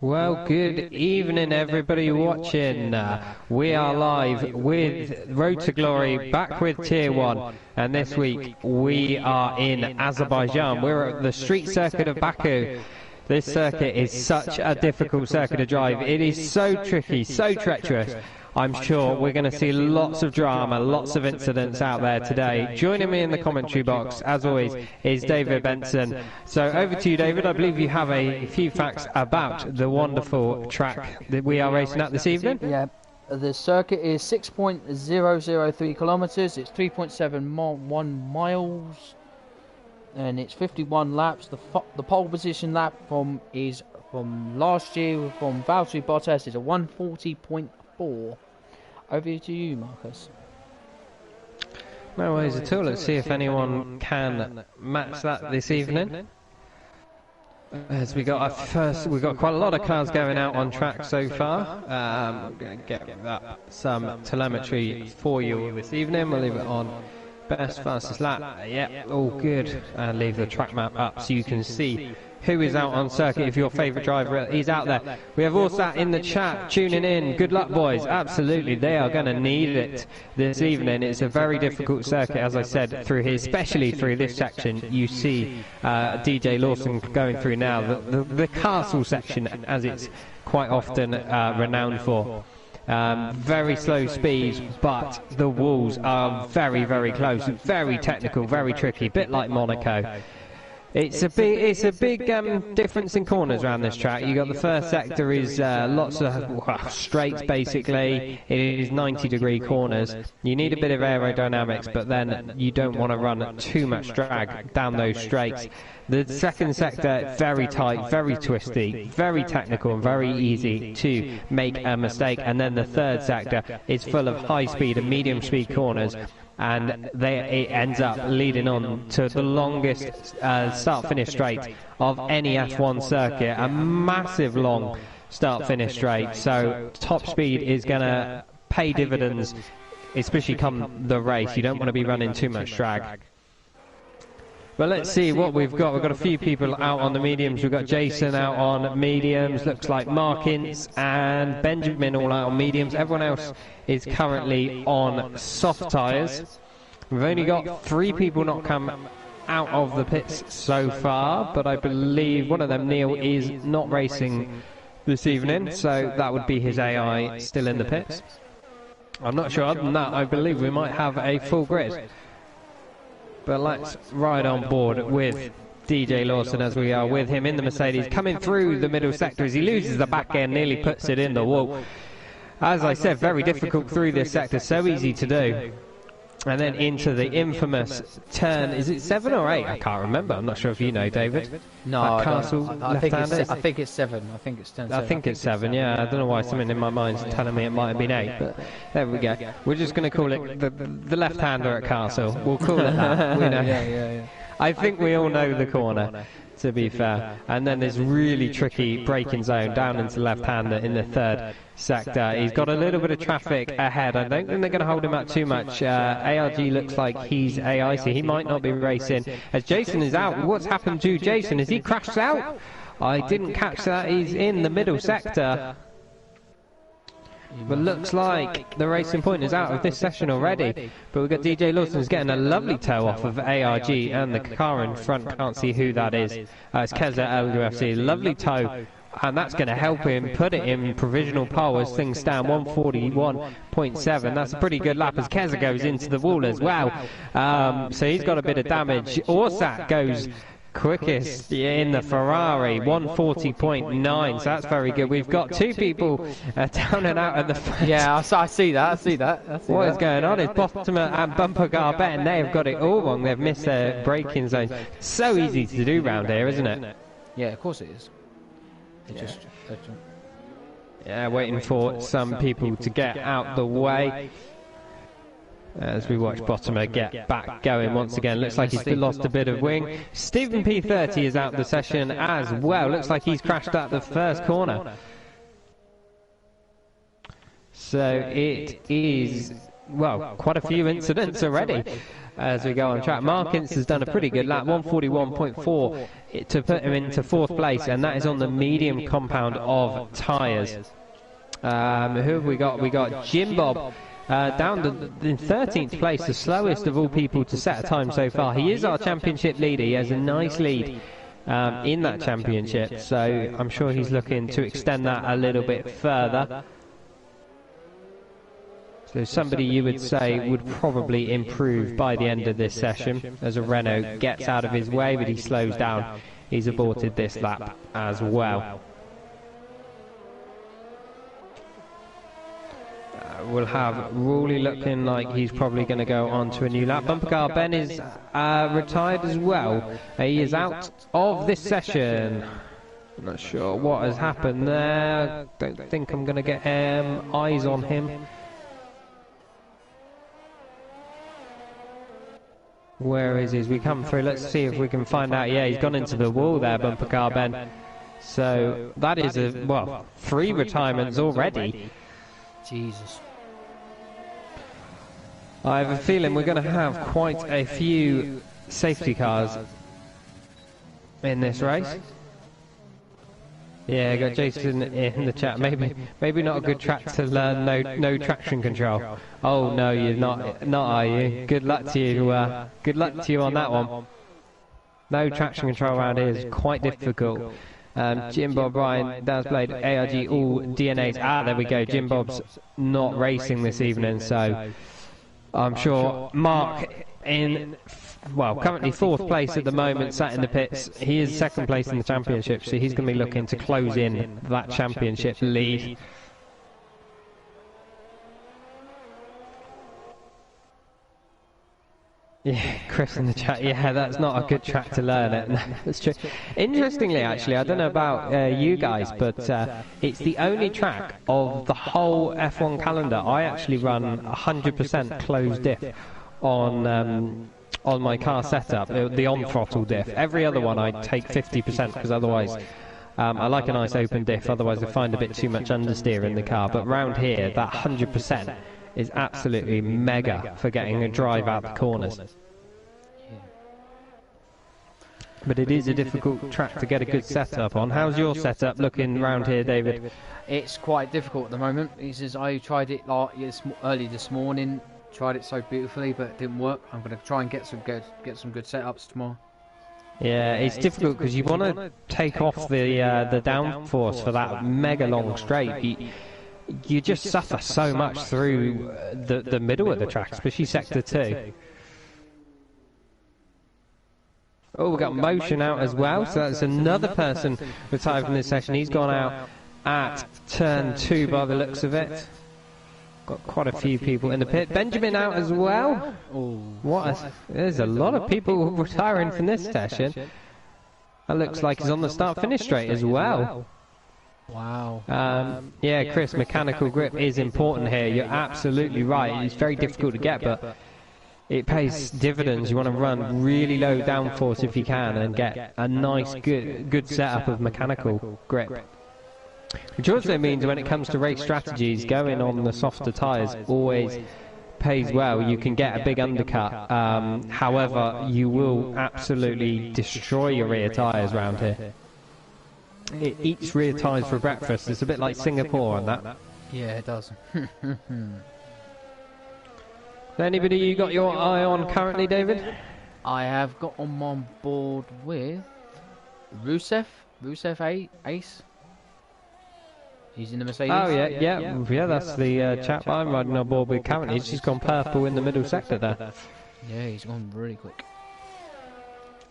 Well, good evening, everybody watching. We are live with Road to Glory, back with Tier 1, and this week we are in Azerbaijan. We're at the street circuit of Baku. This circuit is such a difficult circuit to drive. It is so tricky, so treacherous. I'm sure we're going to see lots of drama, lots of incidents out there today. Joining me in the commentary box, as always, is David Benson. So over to you, David. I believe you have a few facts about the wonderful track that we are racing at this evening. Yeah, the circuit is 6.003 kilometers. It's 3.71 miles, and it's 51 laps. The pole position lap from last year from Valtteri Bottas is a 140.4. Over to you, Marcus. No worries at all. Let's see if anyone can match that this evening. As we got quite a lot of cars going out on track so far. I'm going to get some telemetry for you this evening. We'll leave it on best fastest lap. Yeah, all good. And leave the track map up so you can see who is out on circuit. If your favourite driver is out there, we have all sat in the chat tuning in. Good luck, boys. Absolutely, they are going to need it this evening. It's a very difficult circuit, as I said, through here, especially through this section. You see DJ Lawson going through now the castle section, as it's quite often renowned for. Very slow speeds, but the walls are very, very close, very technical, very tricky, bit like Monaco. It's a big difference in corners around this track. You got the first sector is lots of straights basically. It is 90-degree corners. You need a bit of aerodynamics, but then you don't want to run too much drag down those straights. The second sector, very tight, very twisty, very technical and very easy to make a mistake. And then the third sector is full of high speed and medium speed corners, and it ends up leading on to the longest start-finish straight of any F1 circuit, a massive long start-finish straight. So top speed is going to pay dividends, especially come the race. You don't want to be running too much drag. But let's see what we've got. We've got a few people out on the mediums. We've got Jason out on mediums. Looks like Mark Ince and Benjamin all out on mediums. Everyone else is currently on soft tyres. We've only got 3 people not come out of the pits so far, but I believe one of them, Neil, is not racing this evening, so that would be his AI still in the pits. I'm not sure. Other than that, I believe we might have a full grid. But let's ride on board with DJ Lawson as we are with him in the Mercedes, coming through the middle sector as he loses the back end, nearly puts it in the wall. As I said, very difficult through this sector, so easy to do. And then into the infamous turn, is it 7 or 8? I can't remember. I'm not sure if you know, David. No, I think it's 7. I think it's 10. I think it's 7, yeah. I don't know why something in my mind's telling me it might have been 8, but there we go. We're just going to call it the left-hander at Castle. We'll call it that. We know. Yeah. I think we all know the corner, to be fair. And then there's really tricky braking zone down into left-hander in the third sector. He's got a little bit of traffic ahead. I don't think they're going to hold him up too much. ARG looks like he's AI, so he might not be racing. As Jason is out, what's happened to Jason? Has he crashed out? I didn't catch that. He's in the middle sector. But looks like the Racing Point is out of this session already. But we've got DJ Lawson's getting a lovely toe off of ARG, and the car in front can't see who that is. It's Keza LUFC. Lovely toe. And that's going to help him put it in provisional pole as things stand, 141.7. That's a pretty good lap as Keza goes into the wall as well. So he's got a bit of damage. Orsat goes quickest in the Ferrari, 140.9. So that's very good. We've got 2 people down and out at the front. Yeah, I see that. What is going on? Is Bottomer and Bumper Garbett, and they have got it all wrong. They've missed their braking zone. So easy to do round here, isn't it? Yeah, of course it is. Yeah, waiting for some people to get out the way as we watch Bottomer get back going once again. Looks like he's lost a bit of wing. Stephen P30 is out the session as well. Looks like he's crashed at the first corner. So it is, well, quite a few incidents already. as we go on track. Markins has done a pretty good lap, 141.4 to put him into 4th place, and that is on the medium compound of tyres. Who have we got? We got Jim Bob down in 13th place, the slowest of all people to set a time so far. He is our championship leader. He has a nice lead in that championship, so I'm sure he's looking to extend that a little bit further. So somebody you would say would probably improve by the end of this session as a Renault gets out of his way, but he slows down. He's aborted this lap as well. We'll have Rawley looking like he's probably going to go on to a new lap. Bumper Car Ben is retired as well. He is out of this session. I'm not sure what has happened there. Don't think I'm going to get eyes on him. Where is he? As we come through, let's see if we can find out. Yeah, he's gone into the wall there, Bumper Car Ben. So that is well, 3 retirements already. Jesus. I have a feeling we're going to have quite a few safety cars in this race. Yeah, got Jason in the chat. Maybe not a good track to learn. No traction control. Oh no, you're not are you? Good luck to you. Good luck to you on that one. No traction control around here is quite difficult. Jim Bob, Ryan, Daz Blade, ARG, all DNAs. There we go. Jim Bob's not racing this evening, so I'm sure Mark currently 4th place at the moment, sat in the pits. He is 2nd place in the championship, so he's going to be looking to close in that championship lead. Yeah, Chris in the chat. Yeah, that's not a good track to learn it. That's true. Interestingly, actually, I don't know about you guys, but it's the only track of the whole F1 calendar I actually run 100% closed diff on my car setup, the on-throttle diff. Every other one I take 50% because otherwise I like a nice open diff, otherwise I find a bit too much understeer in the car. But round here, that 100% is absolutely mega for getting a drive out the corners. But it is a difficult track to get a good setup on. How's your setup looking round here, David? It's quite difficult at the moment. He says, I tried it early this morning, tried it so beautifully, but it didn't work. I'm going to try and get some good setups tomorrow. Yeah, it's difficult because you want to take off the downforce for that mega long straight. You just suffer so much through the middle of the track, especially sector 2. Oh, we've got Motion out as well, so that's another person retired from this session. He's gone out at turn 2 by the looks of it. Got quite a few people in the pit. Benjamin out as well. There's a lot of people retiring from this session. That looks like he's on the start-finish straight as well. Wow. Yeah, Chris, mechanical grip is important here. You're absolutely right. It's very difficult to get, but it pays dividends. You want to run really low downforce if you can and get a nice, good setup of mechanical grip. Which also means when it comes to race strategies, going on the softer tyres always pays well. You can get a big undercut. However, you will absolutely destroy your rear tyres around here. It eats rear tyres for breakfast. It's a bit like Singapore on that. Yeah, it does. Anybody you got your eye on currently, David? I have got on board with Rusev Ace. He's in the Mercedes. Oh yeah. That's the chap I'm riding on board with currently. He's just gone purple in the middle sector there. Yeah, he's gone really quick.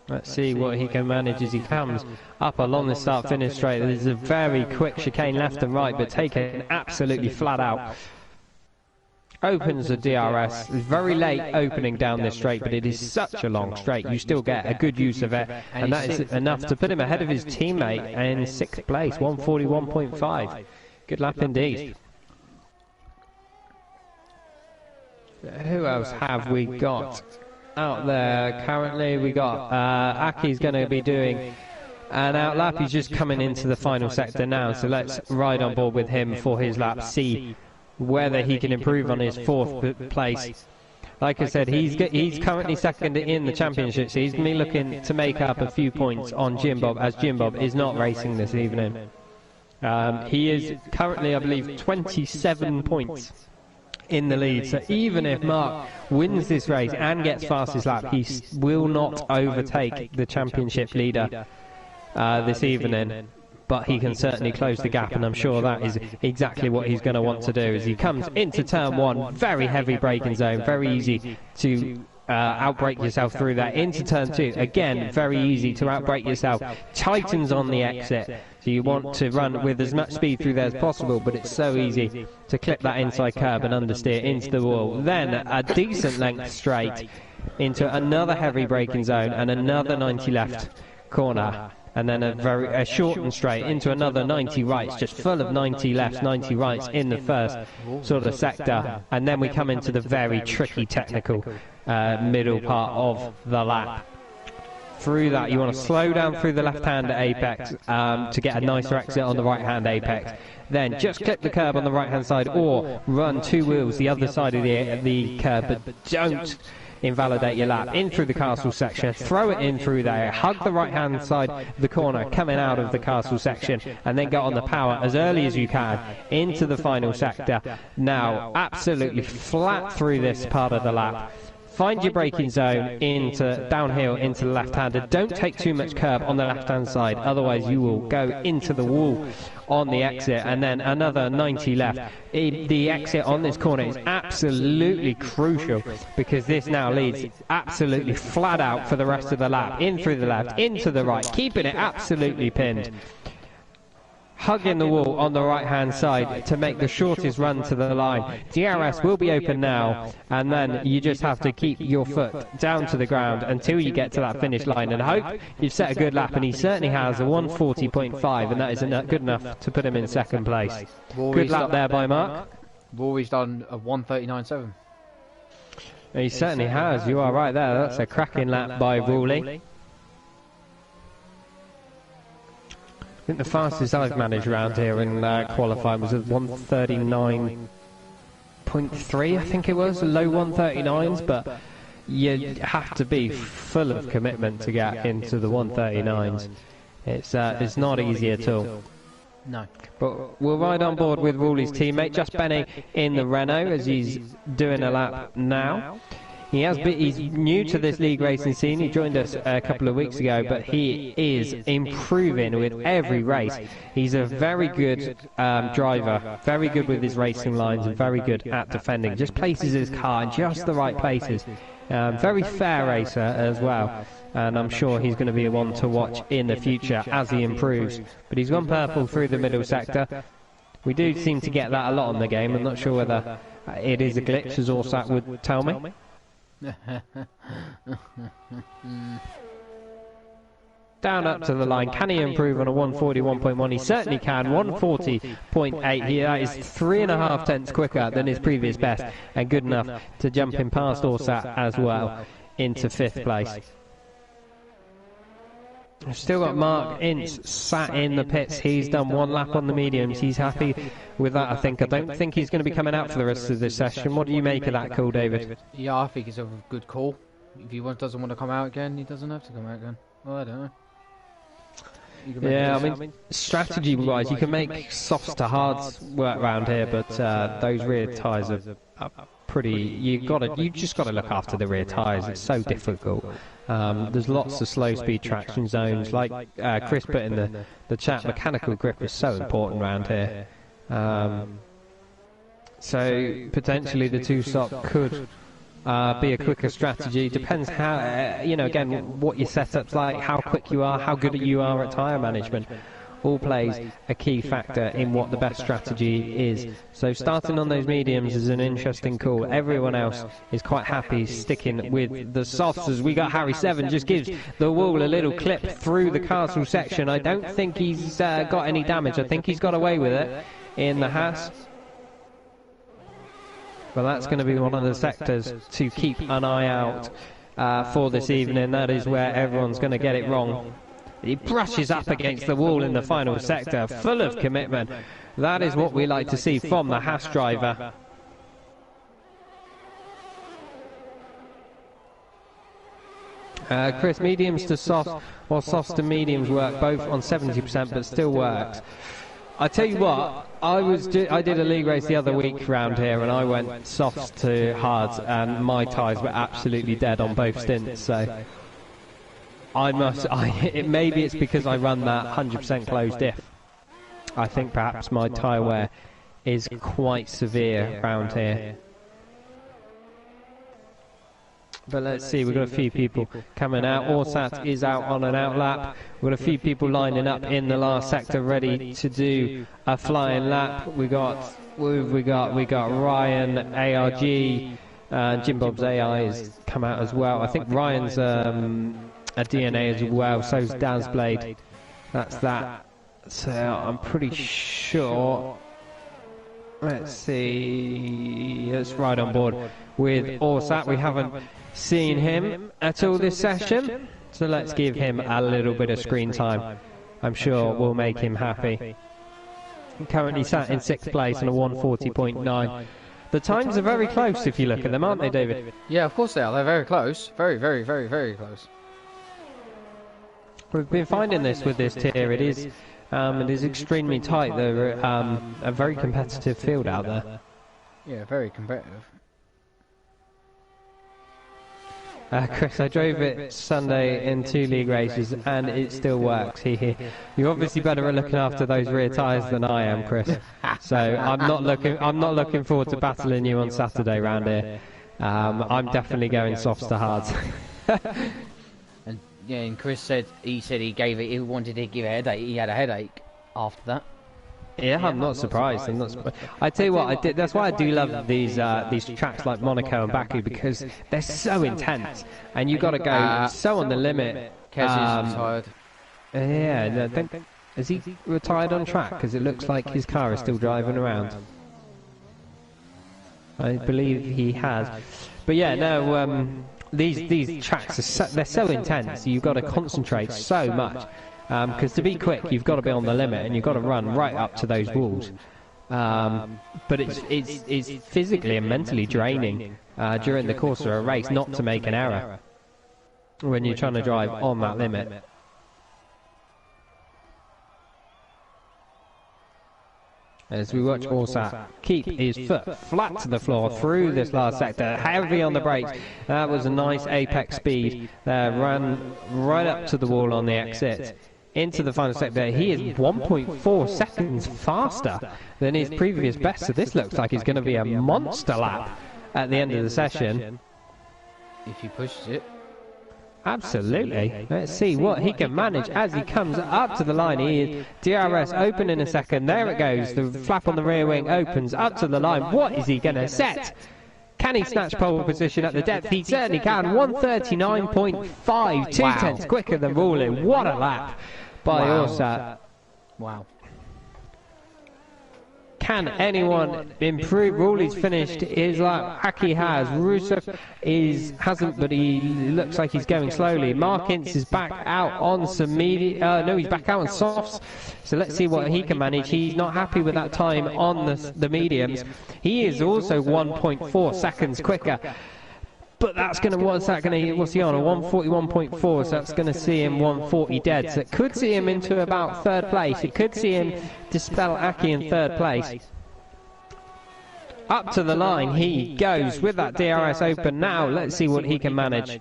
Let's see what he can manage as he comes up along the start-finish straight. There's a very quick chicane left and right, but taken absolutely flat out. Opens the DRS. It's very late opening down this straight, but it is such a long straight. You still get a good use of it, and that is enough to put him ahead of his teammate in 6th place, 141.5. Good lap indeed. Who else have we got out there currently? We got Aki's going to be doing an out lap. He's just coming into the final sector now, so let's ride on board with him for his lap, see whether he can improve on his 4th place like I said, he's currently second in the championship, so he's going to be looking to make up a few points on Jim Bob, as Jim Bob is not racing this evening. He is currently, I believe, 27 points in the lead, so even if Mark wins this race and gets fastest lap, he will not overtake the championship leader this evening. But he can certainly close the gap, and I'm sure that is exactly what he's going to want to do as he comes into turn 1. Very heavy braking zone, very easy to outbrake yourself through that. Into turn 2, again, very easy to outbrake yourself. Tightens on the exit, so you want to run with as much speed through there as possible, but it's so easy to clip that inside curb and understeer into the wall. Then a decent length straight into another heavy braking zone and another 90 left corner. And then a short and straight into another 90 rights, just full of 90 lefts, 90 rights in the first sort of sector. And then we come into the very tricky technical middle part of the lap. Through that, you want to slow down through the left-hand apex to get a nicer exit on the right-hand apex. Then just clip the curb on the right-hand side, or run 2 wheels the other side of the curb, but don't invalidate your lap. In through the castle section, throw it in through there, hug the right hand side of the corner coming out of the castle section, and then get on the power as early as you can into the final sector. Now absolutely flat through this part of the lap. Find your braking zone into downhill into the left-hander. Don't take too much curb on the left-hand side, otherwise you will go into the wall on the exit. And then another 90 left. The exit on this corner is absolutely crucial, because this now leads absolutely flat out for the rest of the lap. In through the left, into the right, keeping it absolutely pinned. Hugging the wall on the right hand side to make the shortest run to the line. DRS will be open now, and then you just have to keep your foot down to the ground until you get to that finish line, and hope you've set a good lap. And he certainly has a 140.5, and that is good enough to put him in second place. Good lap there by Mark. Rory's done a 139.7. He certainly has, you are right there. That's a cracking lap by Rory. I think the fastest I've managed around here in qualifying was at 139.3, I think it was, low 139s, but you have to be full of commitment to get into the 139s. It's not easy at all. No. But we'll ride on board with Rory's teammate, Just Benny, in the Renault as he's doing a lap now. He's new to this league racing scene. He joined us a couple of weeks ago, but he is improving with every race. He's a very good driver, very good with his racing lines, and very good at defending. Just places his car in just the right places. Very fair racer as well, and I'm sure he's going to be one to watch in the future as he improves. But he's gone purple through the middle sector. We do seem to get that a lot in the game. I'm not sure whether it is a glitch, as Orsat would tell me. Down up to the line. Can he improve on a 141.1? He certainly can. 140.8. That is 3.5 tenths quicker than his previous best, and good enough to jump in past Orsat as well into 5th place. We've still got Mark Ince sat in the pits. He's done 1 lap on the mediums. He's happy with that, I think. I don't think he's going to be coming out for the rest of this session. What do you make of that call, David? Yeah, I think it's a good call. If he doesn't want to come out again, he doesn't have to come out again. Well, I don't know. Yeah, I mean, strategy-wise, you can make softs to hards work around here, but those rear tyres are pretty. You just got to look after the rear tyres. It's so difficult. There's lots of slow-speed traction zones, like Chris put in the chat. Mechanical grip is so important around here. So potentially the 2-stop could be a quicker strategy. Depends how, again, what your setup's like, how quick you are, how good you are at tyre management. All plays a key factor in what the best strategy is. So starting on those mediums is an interesting call. Everyone else is quite happy sticking with the softs, as we got Harry 7 just gives the wall a little clip through the castle section. I don't think he's got any damage. I think he's got away with it in the Haas. Well, that's going to be one of the sectors to keep an eye out for this evening. That is where everyone's going to get it wrong. He brushes up against the wall in the final sector, full of commitment. That is what we like to see from the Haas driver. Chris, mediums to softs or softs to mediums work both on 70%, but still works. I tell you what, I did a league race the other week round here, and I went softs to hards, and my tyres were absolutely dead on both stints. So maybe it's because I run that 100% closed diff. I think perhaps my tyre wear is quite severe around here. But let's see, we've got a few people coming out. Orsat is out on an out lap. We've got a few people lining up in the last sector ready to do a flying lap. We got Ryan, ARG, Jim Bob's AI has come out as well. I think Ryan's a DNA as well, so's Dan's Blade. That's that. So I'm pretty sure. Let's see. Let's ride on board with Orsat. We haven't seen him at all this session, so let's give him a little bit of screen time. I'm sure we'll make him happy. Currently sat in 6th place on a 140.9. The times are very close if you look at them, aren't they, David? Yeah, of course they are. They're very close. Very, very, very, very close. We've been finding this with this tier. It is extremely tight. They're a very competitive field out there. Yeah, very competitive. Chris, I drove it Sunday in 2 league races and it still works. You're obviously better at looking after those rear tyres than I am, Chris. So I'm not looking forward to battling you on Saturday round here. I'm definitely going softs to hards. And yeah, and Chris said he wanted to give a headache. He had a headache after that. Yeah, I'm not surprised. I tell you what, that's why I do love these tracks like Monaco and Baku, because they're so intense, and you got to go so on the limit. Kez is retired. Yeah, is he retired on track? Because it looks like his car is still driving around. I believe he has. But yeah, no. These tracks they're so intense. You've got to concentrate so much. Because to be quick, you've got to be on the limit, and you've got to run right up to those walls. But it's physically and mentally draining during the course of a race not to make an error when you're trying to drive on that limit. As we watch Orsat keep his foot flat to the floor through this last sector, heavy on the brakes. That was a nice apex speed. Ran right up to the wall on the exit. Into the final sector, he is 1.4 seconds faster than his previous best, so this looks like he's going to be a monster lap at the end of the session. If he pushes it. Absolutely. Let's see what he can manage as he comes up to the line. He is DRS open in a second. There it goes. The flap on the rear wing opens up to the line. What is he going to set? Can he snatch pole position at the depth? He certainly can. 139.5, 2/10 quicker than Rawley. What a lap by Orsat. Wow. Can anyone improve? Rawley's finished his lap. Aki has. Rusev hasn't, but he looks like he's going slowly. Mark Ince is back out on some no, he's back out on softs. So let's see what he can manage. He's not happy with that time on the mediums. He is also 1.4 seconds quicker. But that's going to, what's he on? A 141.4, so that's going to see him 140 dead. So it could see him into about 3rd place. It could see him dispel Aki in 3rd place. Up to the line he goes with that DRS open now. Let's see what he can manage.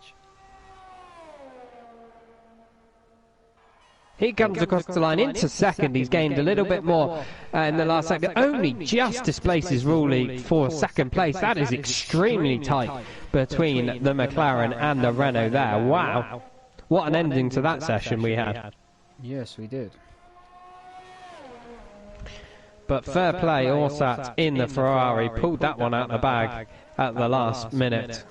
He comes across the line into 2nd. He's gained a little bit more in the last second. Only just displaces Rawley for 2nd place. That is extremely tight between the McLaren and the Renault there. Wow. What an ending to that session we had. Yes, we did. But fair play, Orsat in the Ferrari. Pulled that one out of the bag at the last minute.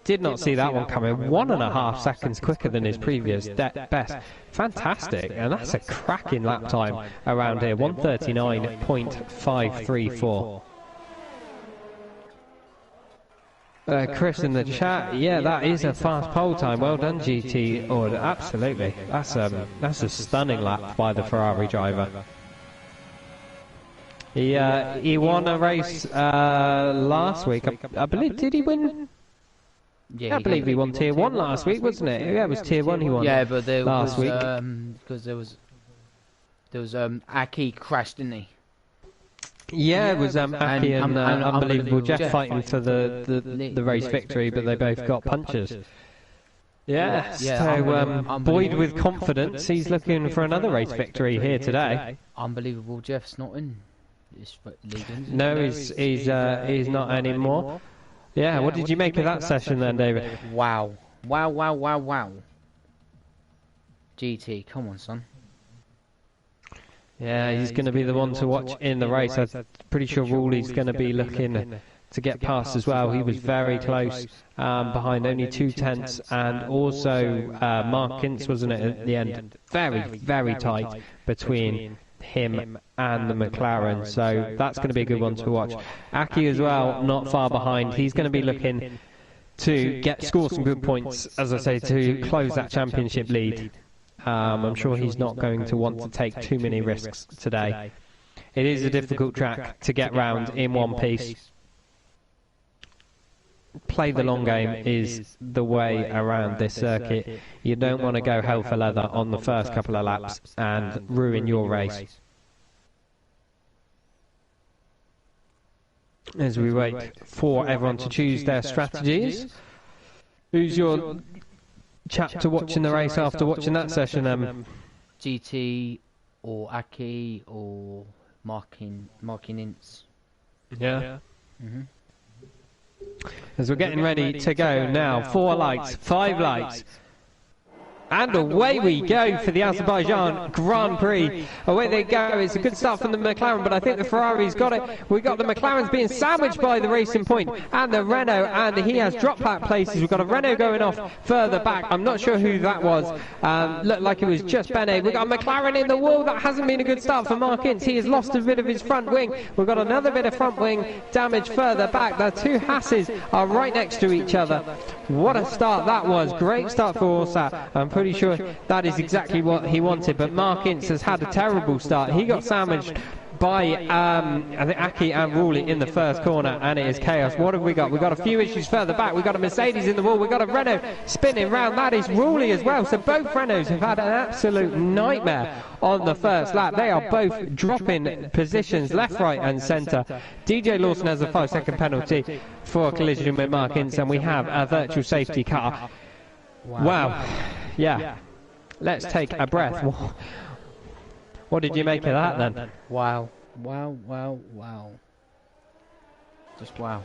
Did not see that one coming. 1.5 seconds quicker than his previous best. Fantastic. And that's a cracking lap time around here. 139.534. Chris in the chat, yeah, that is a fast pole time. Well done, GT Order. Absolutely. That's a stunning lap by the Ferrari driver. He won a race last week. I believe, did he win? Yeah, I believe he won Tier 1 last week, wasn't it? Yeah, it was Tier 1 he won. Yeah, but there last was week. because there was Aki crashed, didn't he? Yeah, it was Aki and Unbelievable Jeff fighting for the race victory, but they both got punches. Yeah, so buoyed with confidence, he's looking for another race victory here today. Unbelievable Jeff's not in this league. No, he's not anymore. Yeah, what did you make of that session then, David? Wow. Wow, wow, wow, wow. GT, come on, son. Yeah, he's going to be the one to watch in the race. I'm pretty sure Rawley's going to be looking to get past as well. He was very close, behind only 2/10, and also Mark Ince, wasn't it, at the end? Very, very tight between him and the McLaren, so that's going to be a good one to watch. Aki as well, not far behind. He's going to be looking to score some good points, as I say, to close that championship lead. I'm sure he's not going to want to take too many risks today. It is a difficult track to get round in one piece. Play the long game is the way around this circuit. You don't want to go hell for leather on the first couple of laps and ruin your race. As we wait for everyone to choose their strategies, who's your chap to watch in the race after watching that session? GT or Aki or Markin Ince. Yeah. As we're getting ready to go now, 4 lights, 5 lights. And away we go for the Azerbaijan Grand Prix. Away they go. It's a good start from the McLaren, but I think the Ferrari's got it. We've got the McLaren's being sandwiched by the Racing Point and the Renault, and he has dropped back places. We've got a Renault going off further back. I'm not sure who that was. Looked like it was just Benet. We've got a McLaren in the wall. That hasn't been a good start for Mark Ince. He has lost a bit of his front wing. We've got another bit of front wing damage further back. The two Hasses are right next to each other. What a start that was. Great start for Orsat. I'm pretty sure that is exactly what he wanted, but Mark Ince has had a terrible start. He got sandwiched by I think Aki and Rawley in the first corner, and it is chaos. What have we got? We've got a few issues further back. We've got a Mercedes in the wall. We've got a Renault spinning round. That is Rawley as well. So both Renaults have had an absolute nightmare on the first lap. They are both dropping positions left, right and centre. DJ Lawson has a 5-second penalty for a collision with Mark Ince, and we have a virtual safety car. Wow. Yeah. Let's take a breath. What did you make of that then? Wow. Wow, wow, wow. Just wow.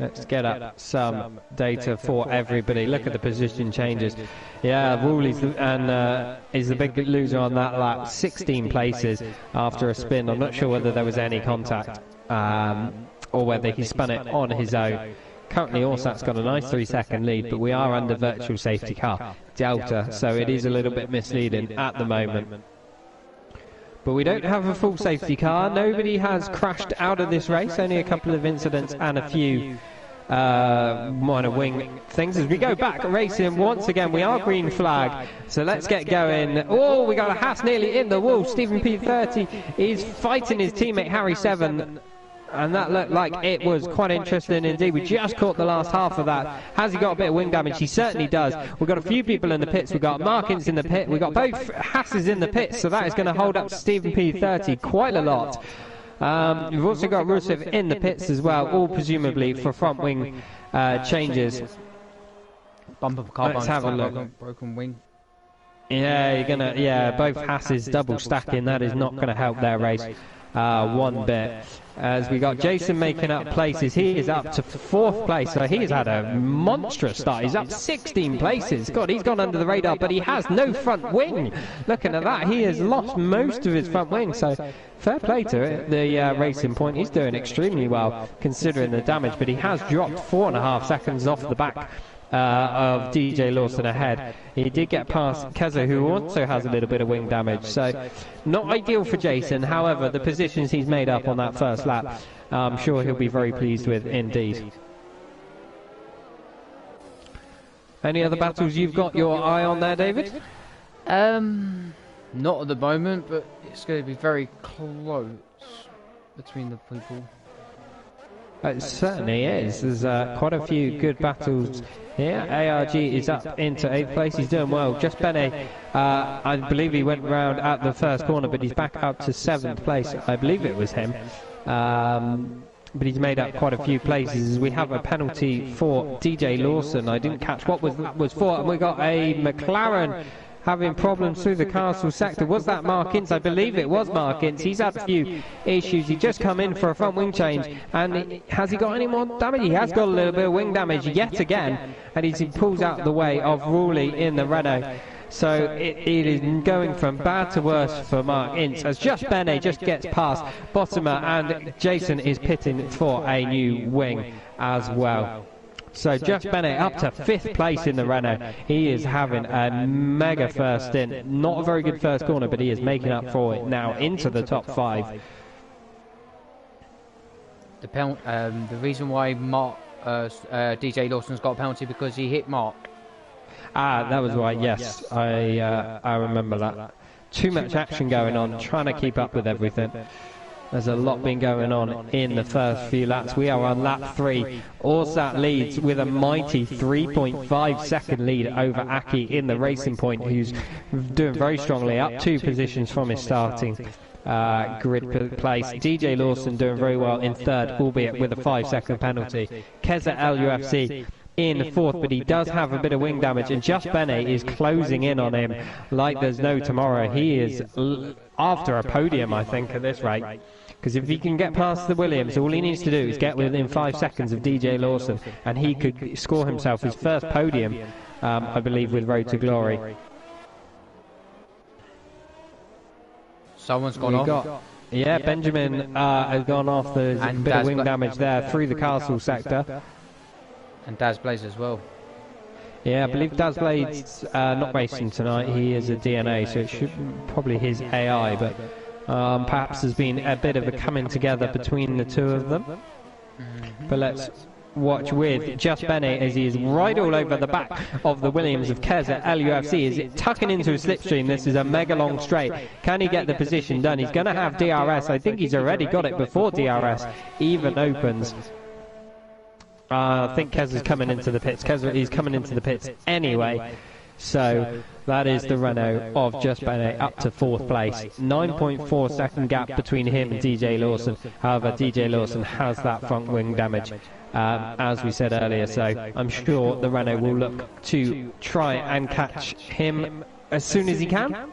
Let's get up some data for everybody. Look at the position changes. Yeah, Rawley's is the big loser on that lap. 16 places after a spin. I'm not sure whether there was any contact or whether he spun it on his own. Currently, Orsat's got a nice 3-second lead, but we are under virtual safety car Delta, so it is a little bit misleading at the moment. But we don't have a full safety car. Nobody has crashed out of this race. Only a couple of incidents and a few minor wing things. As we go back racing once again, we are green flag. So let's get going. Oh, we got a Haas nearly in the wall. Stephen P30 is fighting his teammate Harry 7. And that looked like it was quite interesting indeed. We just caught the last half of that. Has he got a bit of wing damage? He certainly does. We've got a few people in the pits. We've got Mark Ince in the pit. We've got both Hasses in the pits, so that is going to hold up Stephen P30 quite a lot. We've also got Rusev in the pits as well, all presumably for front wing changes. Bumper car. Let's have a look. Broken wing. Yeah, you're gonna. Yeah, both Hasses double stacking. That is not going to help their race one bit. As we got Jason making up places, he is up to 4th place, so he has had a monstrous start. He's up 16 places. God, he's gone under the radar, but he has no front wing. Looking at that, he has lost most of his front wing, so fair play to the Racing Point. He's doing extremely well considering the damage, but he has dropped 4.5 seconds off the back of DJ Lawson ahead. He did get past Keza, who also has a little bit of wing damage, so not ideal for Jason. However, the positions he's made up on that first lap, I'm sure he'll be very pleased with indeed. Any other battles you've got your eye on there, David? Not at the moment, but it's going to be very close between the people. It certainly is. There's quite a few good battles here. ARG is up into 8th place. He's doing well. Just Bene, I believe he went round at the first corner, but he's back up to 7th place. I believe it was him. But he's made up quite a few places. We have a penalty for DJ Lawson. I didn't catch what was for, and we got a McLaren having problems through the castle sector. Was that Mark Ince? I believe it was Mark Ince. He's had a few issues. He just come in for a front wing change, and has he got any more damage? He has got a little bit of wing damage yet again, and he pulls out the way of Ruley in the Renault. So it is going from bad to worse for Mark Ince, as Just Bene just gets past Bottomer, and Jason is pitting for a new wing as well. So Just Bene up to 5th place in the Renault. He is having a mega first stint. Not a very good first corner, but he is making up for it now into the top 5. The reason why DJ Lawson's got a penalty because he hit Mark. That was right, yes. I remember that. Too much action going on, trying to keep up with everything. There's a lot been going on in the first few laps. We are on lap 3. Orsat leads with a mighty 3.5 second lead over Aki in the Racing Point, who's doing very strongly, up 2 positions from his starting grid place. DJ Lawson doing very well in 3rd, albeit with a 5-second penalty. Keza LUFC in 4th, but he does have a bit of wing damage, and Just Bene is closing in on him like there's no tomorrow. He is after a podium, I think, at this rate, because if he can get past the Williams, all he needs to do is get within 5 seconds of DJ Lawson, and he could score himself his first podium, I believe, with Road to Glory. Someone's gone off. Yeah, Benjamin has gone off. There's a bit of wing damage there through the castle sector. And Daz Blaze as well. Yeah, I believe Daz Blade's not racing tonight. He is a DNA, so it should probably his AI, but perhaps there's been a bit of a coming together between the two of them. But let's watch with Just Bene as he is right all over the back of the Williams of Keza LUFC. Is tucking into a slipstream. This is a mega long straight. Can he get the position done? He's going to have DRS. I think he's already got it before DRS even opens. I think Keza's coming into the pits. Keza is coming into the pits anyway. So that is the Renault of Just Bene up to 4th place. 9.4 second gap between him and DJ Lawson. However, DJ Lawson has that front wing damage, as we said earlier. So I'm sure the Renault will look to try and catch him as soon as he can.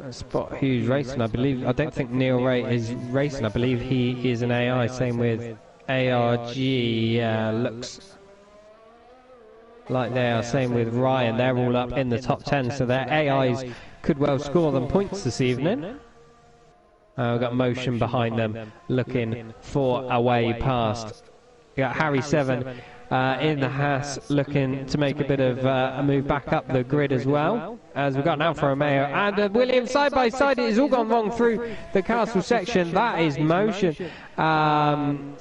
Spot who's racing, I believe. I don't think Neil Ray is racing. I believe he is an AI. Same with ARG. Looks like they are. Same with Ryan. They're all up in the top 10, so their AIs could well score them points this evening. We've got Motion behind them, looking for a way past. We got Harry 7 in the Haas, looking to make a bit of a move back up the grid as well. As we've got an Alfa Romeo and Williams side by side. It has all gone wrong through the castle section. That is Motion. And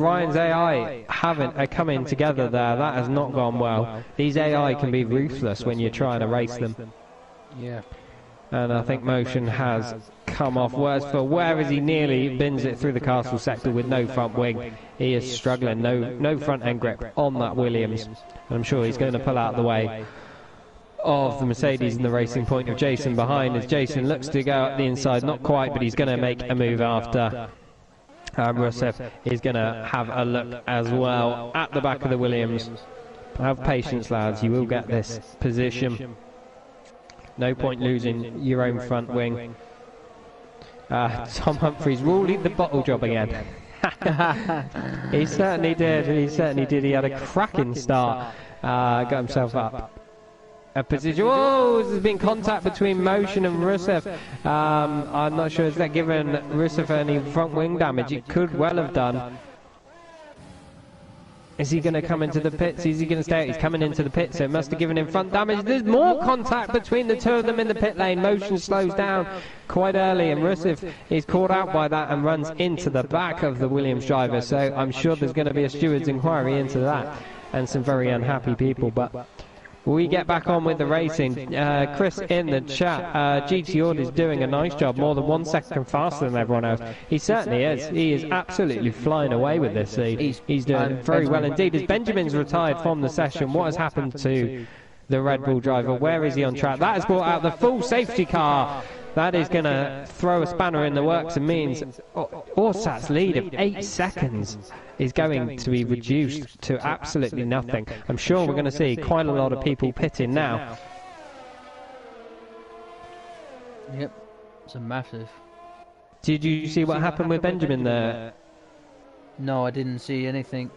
Ryan's AI haven't come in together there. That has not gone well. These AI can be ruthless when you're trying to race them. Yeah. And I think Motion has come off worse for whereas he nearly bins it through the castle sector with no front wing. He is struggling, no front end grip on that Williams. And I'm sure he's going to pull out the way of the Mercedes in the Racing Point of Jason behind, as Jason looks to go up the inside. Not quite, but he's going to make a move after. Rusev is going to have a look as well at the back of the Williams. Have patience, lads, you will get this position. No point losing your own front wing. Tom Humphries ruling the bottle job again. He certainly did. He certainly did. He had a cracking start. Got himself up a position. Oh, there's been contact between Motion and Rusev. I'm not sure, is that given Rusev any front wing damage? It could well have done. Is he going to come into the pits? Is he going to stay out? He's coming into the pits, so it must have given him front damage. There's more contact between the two of them in the pit lane. Motion slows down quite early, and Rusev is caught out by that and runs into the back of the Williams driver. So I'm sure there's going to be a steward's inquiry into that and some very unhappy people. But We get back on with the racing. Chris in the chat, GT Ord is doing a nice job, more than 1 second faster than everyone else. He certainly is. He is absolutely flying away with this lead. He's doing very well indeed. As Benjamin's retired from the session, what has happened to the Red Bull driver? Where is he on track? That has brought out the full safety car. That is going to throw a spanner in the works and means Orsat's lead of 8 seconds is going to be reduced to absolutely nothing. I'm sure we're going to see quite a lot of people pitting now. Yep, it's a massive. Did you see what happened with Benjamin there? No, I didn't see anything.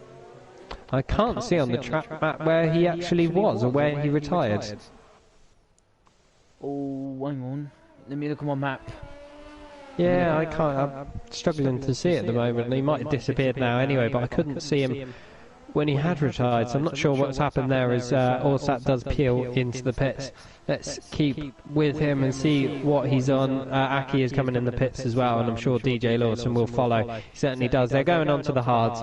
I can't see on the track map where he actually was or where he retired. Oh, hang on. Let me look on my map. Yeah, I can't. I'm struggling to see it at the moment. He might have disappeared now anyway, but I couldn't see him when he had retired, so I'm not sure what's happened there as Orsat does peel into the pits. Let's keep with him and see what he's on. Aki is coming in the pits as well, and I'm sure DJ Lawson will follow. He certainly does. They're going on to the hards.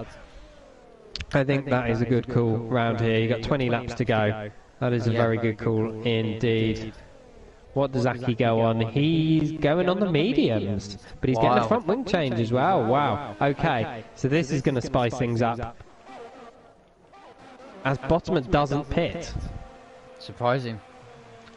I think that is a good call round here. You've got 20 laps to go. That is a very good call indeed. What does Aki go on? He's going on the mediums, but he's getting a front wing change as well. Wow. Okay, so this is going to spice things up. As Bottomer doesn't pit. Surprising.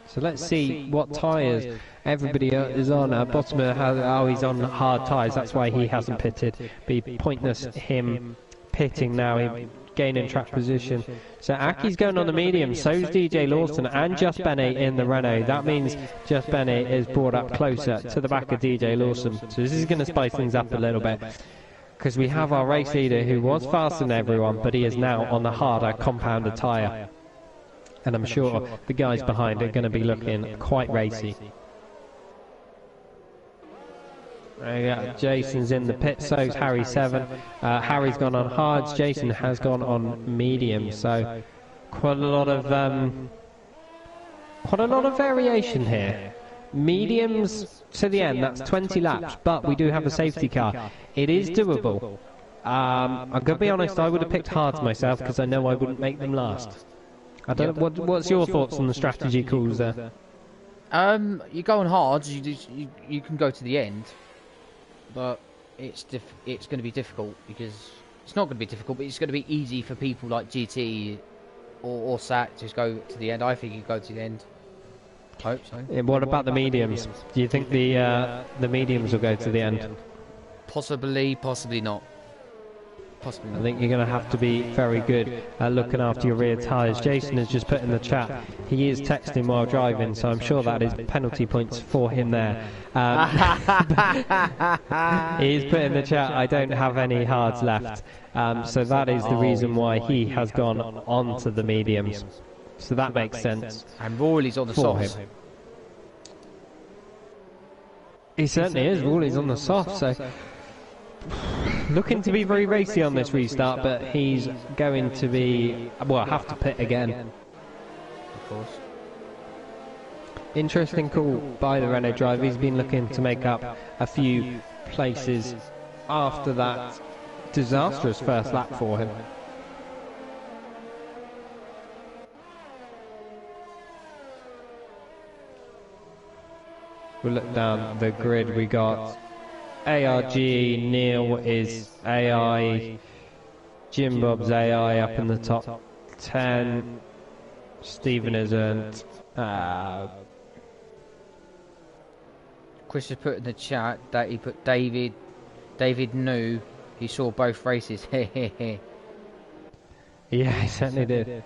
So let's see what tyres everybody is on. Bottomer, he's on hard tyres. That's why he hasn't pitted. Be pointless him pitting now. Gaining track position. So Aki's going on the medium, so's DJ Lawson and Just Bennett in the Renault. That means Just Bennett is brought up closer to the back of DJ Lawson. So this is going to spice things up a little bit. Because we have our race leader who was faster than everyone, but he is now on the harder compounded tyre. And I'm sure the guys behind are going to be looking quite racy. Jason's in the pit, so's Harry 7. Harry's gone on hards, Jason has gone on medium, so quite a lot of variation here. Mediums to the end, that's 20 laps, but we do have a safety car. It is doable. I'm going to be honest, I would have picked hards myself because I know I wouldn't make them last. I don't know, what's your thoughts on the strategy calls there? You go on hards, you can go to the end. But it's going to be difficult because it's not going to be difficult, but it's going to be easy for people like GT or SAC to just go to the end. I think you go to the end. Hope so. What about the mediums? Do you think the mediums will go to the end? Possibly, possibly not. Possibly not. I think you're going to have to be very good at looking after your rear tyres. Jason has just put in the chat, he is texting while driving, so I'm sure that is penalty points for him there. He's put in the chat, I don't have any hards left. So that is the reason why he has gone on to the mediums. So that makes sense. And Rawley's on the softs. He certainly is. Rawley's on the soft, so looking to be very racy on this restart, but he's going to be, well, have to pit again. Of course. Interesting call by the Renault driver. He's been looking to make up a few places after that disastrous first lap for him. We'll look down the grid. We got ARG, Neil is AI, Jim Bob's AI up in the top 10, Stephen isn't. Chris has put in the chat that he put David knew he saw both races. Yeah, he certainly did.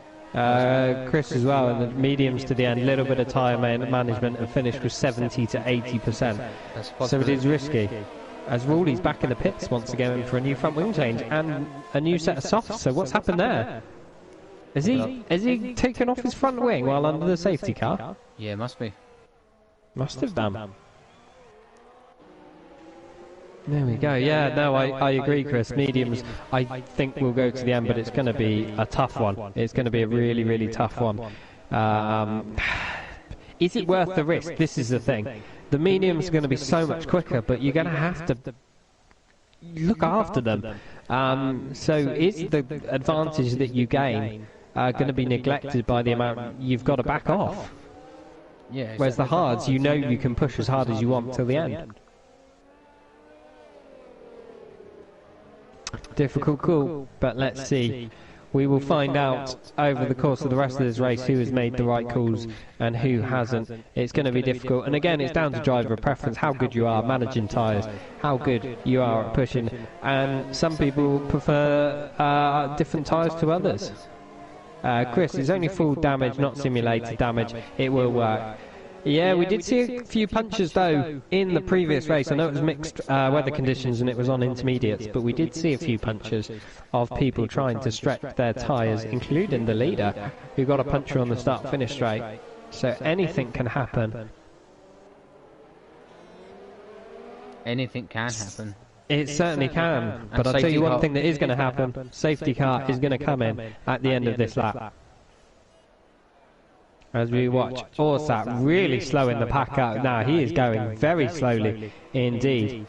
Chris as well, and the mediums to the end, little bit of tyre management and finished with 70 to 80%. So it is risky. As Rawley's back in the pits once again for a new front wing change and a new set of softs. So what's happened there? Is he taken off his front wing while under the safety car? Yeah, must be. Must have done. There we go. Yeah, no, I agree, Chris. Mediums, I think will go to the end, but it's going to be a tough one. It's going to be a really, really tough one. Is it worth the risk? This is the thing. The mediums are going to be so much quicker, but you're going to have to look after them. So is the advantage that you gain going to be neglected by the amount you've got to back off. Yeah. Exactly. Whereas the hards, you know you can push as hard as you want till the end. Difficult call, but let's see. We will find out over the course of the rest of this race who has made the right calls and who hasn't. It's going to be difficult, and again it's down to driver preference, how good you are managing tyres, how good you are at pushing, and some people prefer different tyres to others. Chris, it's only full damage, not simulated damage. It will work. Yeah, we did see a few punches though in the previous race. I know it was mixed weather conditions and it was on intermediates, but we did see a few punches of people trying to stretch their tyres, including the leader, who got a puncture on the start-finish straight. So anything can happen. Anything can happen. It certainly can, but I'll tell you one thing that is going to happen. Safety car is going to come in at the end of this lap. As we watch Orsat really slowing the pack up now. He is going very slowly indeed.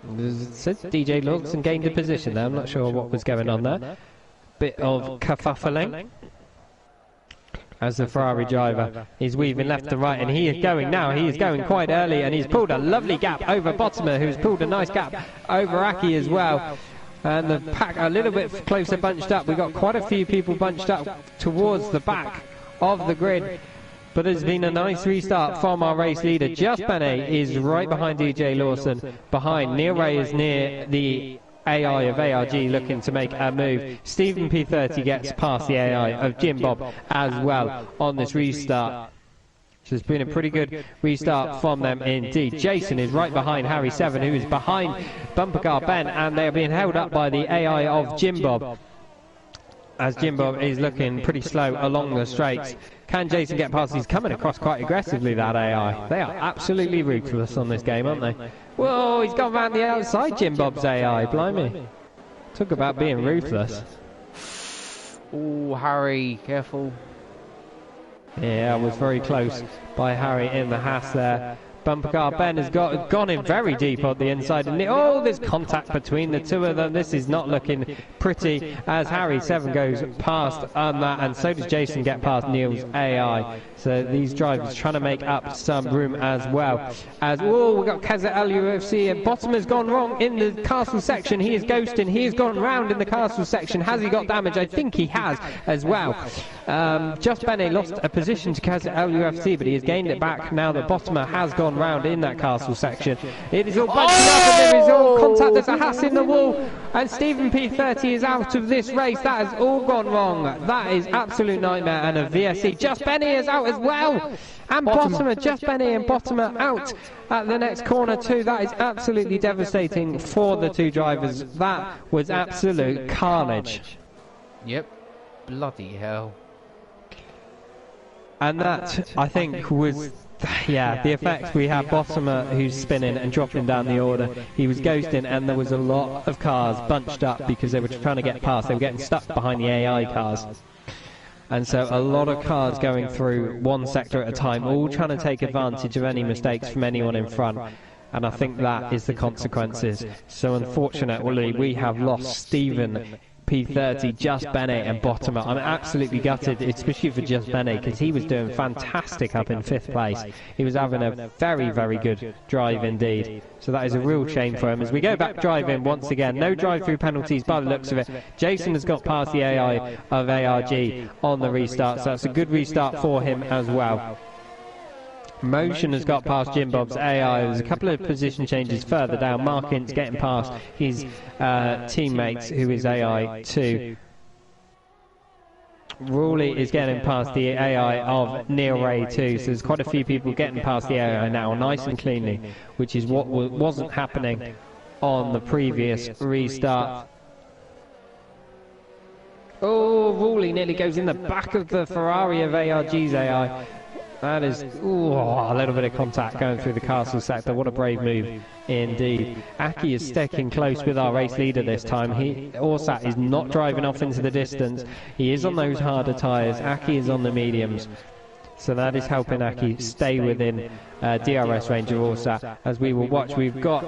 DJ Lawson gained a position there. I'm not sure what was going on there. Bit of kerfuffling as the Ferrari driver is weaving left to right, and he is going now. He is going quite early, and he's pulled a lovely gap over Bottomer, who's pulled a nice gap over Aki as well. And the pack a little bit closer bunched up. We've got quite a few people bunched up towards the back of the grid. But it's been a nice restart from our race leader. Just Benet is right behind DJ Lawson. Behind, Neil Ray is near the AI of ARG looking to make a move. Stephen P30 gets past the AI of Jim Bob as well on this restart. So it's been a pretty good restart from them indeed. Jason is right behind Harry 7, who is behind Bumper Car Ben, and they are being held up by the AI of Jim Bob, as Jim Bob is looking pretty slow along the straights. Can Jason get past? He's coming across quite aggressively, that AI. They are absolutely ruthless on this game, aren't they? Whoa, he's gone round the outside, Jim Bob's AI. Blimey. Talk about being ruthless. Oh, Harry, careful. Yeah, I was very close by Harry in the Haas there. Bumper Car Ben has gone in very deep on the inside, and oh, there's contact between the two of them. This is not looking pretty as Harry 7 goes past on that, and so does Jason get past Neil's AI. So these drivers trying to make up some room as well. As oh, we've got Kazza LUFC, and Bottom has gone wrong in the castle section. He is ghosting. He has gone round in the castle section. Has he got damage? I think he has as well. Just Benet lost a position to Kazza LUFC, but he has gained it back now that Bottomer has gone round in that castle section. It is all bunching up, and there is all contact. There's a Haas in the wall, and Stephen P30 is out of this race. That has all gone wrong. That is absolute nightmare. And a VSC. Just Benet is out as well, and Bottomer. Just Benet and Bottomer out at the next corner too. That is absolutely devastating for the two drivers. That was absolute carnage. Yep. Bloody hell. And that, I think, was, yeah, the effect. We have Bottomer who's spinning and dropping down the order. He was ghosting, and there was a lot of cars bunched up because they were trying to get past. They were getting stuck behind the AI cars. And so a lot of cars going through one sector at a time, all trying to take advantage of any mistakes from anyone in front. And I think that is the consequences. So unfortunately, we have lost Stephen P30, Just Benet and Bottomer. I'm absolutely gutted, especially for Just Benet, because he was doing fantastic up in 5th place. He was having a very, very good drive indeed. So that is a real shame for him. As we go back driving once again, no drive-through penalties by the looks of it. Jason has got past the AI of ARG on the restart, so that's a good restart for him as well. Motion has got past Jim Bob's AI. There's a couple of position changes further down. Markins getting past his teammates, who is AI 2. Rawley is getting past the AI of Neil Ray 2. So there's quite a few people getting past the AI now, nice and cleanly, which is what wasn't happening on the previous restart. Oh, Rawley nearly goes in the back of the Ferrari of ARG's AI. That is a little bit of contact going through the castle sector. What a brave move indeed. Aki is sticking close with our race leader this time. Orsat is not driving off into the distance. He is on those harder tyres. Aki is on the mediums. So that is helping Aki stay within DRS range of Orsat. As we will watch, we've got,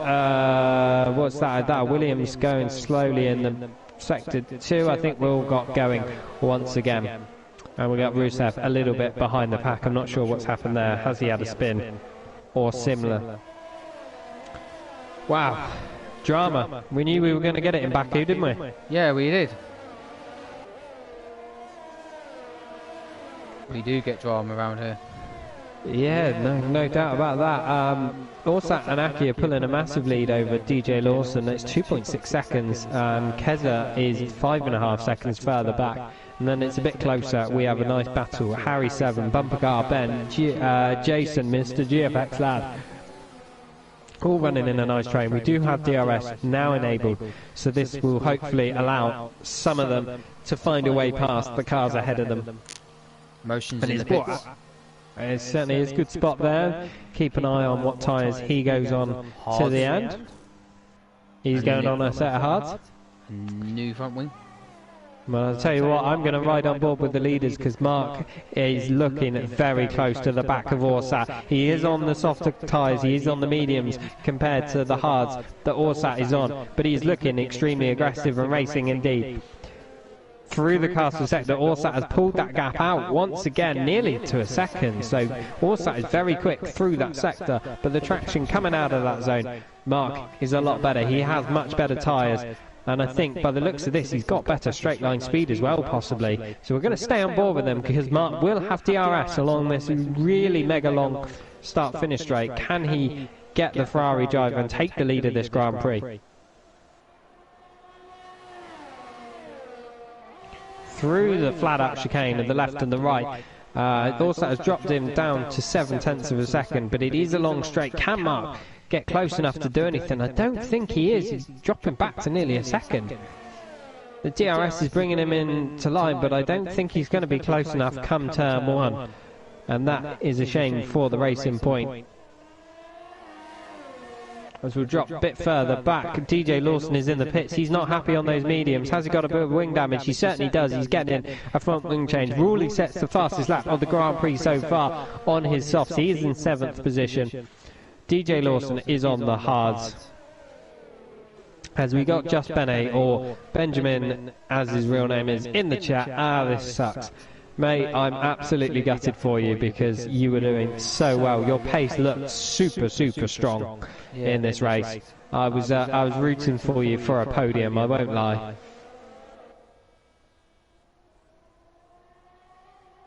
what's that? Williams going slowly in the Sector 2, I think, we've all got going once again. And we got Rusev a little bit behind the pack. I'm not sure what's happened there. Has he had a spin or similar? Wow. Drama. We knew we were going to get it in Baku, didn't we? Yeah, we did. We do get drama around here. Yeah, no doubt about that. Orsat and Aki are pulling a massive lead over DJ Lawson. It's 2.6 seconds. Keza is 5.5 seconds further back. And then it's a bit closer. We have a nice battle. Harry 7, Bumper Car, Ben, Jason, Mr. GFX Lad. All running in a nice train. We do have DRS now enabled. So this will hopefully allow some of them to find a way past the cars ahead of them. Motions in the pits. It certainly is a good spot there. Keep an eye on what tyres he goes on to the end. He's going on a set of hards. New front wing. Well, I'll tell you what, I'm going to ride on board with the leaders because Mark is looking very close to the back of Orsat. He is on the softer tyres, he is on the mediums compared to the hards that Orsat is on, but he's looking extremely aggressive and racing indeed. Through the castle sector, Orsat has pulled that gap out once again, nearly to a second. So Orsat is very quick through that sector, but the traction coming out of that zone, Mark is a lot better. He has much better tyres. And I think by the looks of this, he's got better straight line speed as well, possibly. So we're going to stay on board with them because Mark will have DRS along this really mega long start-finish straight. Can he get the Ferrari driver and take the lead of this Grand Prix? Through the flat-out chicane of the left and the right, also has dropped him down to 0.7 of a second, but it is a long straight. Can Mark get close enough to do anything? I don't think he is. He's dropping back to nearly a second. The DRS is bringing him into line, but I don't think he's going to be close enough come turn 1. And that is a shame for the Racing Point. As we'll drop a bit further back, DJ Lawson is in the pits. He's not happy on those mediums. Has he got a bit of wing damage? He certainly does. He's getting a front wing change. Ruley sets the fastest lap of the Grand Prix so far on his softs. He is in 7th position. DJ Lawson is on the hards. As we got Just Bene, or Benjamin as his real name is, in the chat. This sucks. Mate, I'm absolutely gutted for you because you were doing so well. Your pace looked super strong in this race. I was rooting for you for a podium, I won't lie.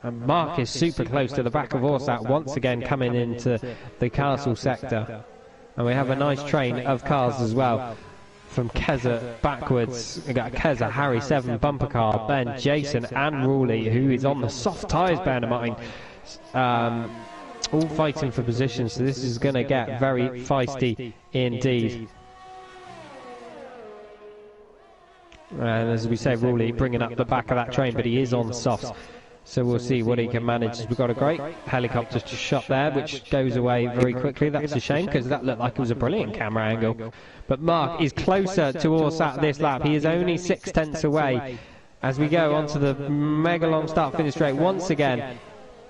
And Mark is super close to the back of Orsat once again, coming into the castle sector. And we have a nice train of cars as well. From Keza backwards, we got Keza, Harry 7, Bumper Car, Ben, Jason and Ruley, who is on the soft tyres, bear in mind. All fighting for position, so this is going to get very feisty indeed. And as we say, Ruley bringing up the back of that train, but he is on softs. So we'll see what he can manage. We've got a great helicopter shot there, which goes away very quickly. That's a shame, because that looked like it was a brilliant camera angle. But Mark is closer to Orsat this lap. He is only 0.6 away as we go onto the mega long start finish straight once again.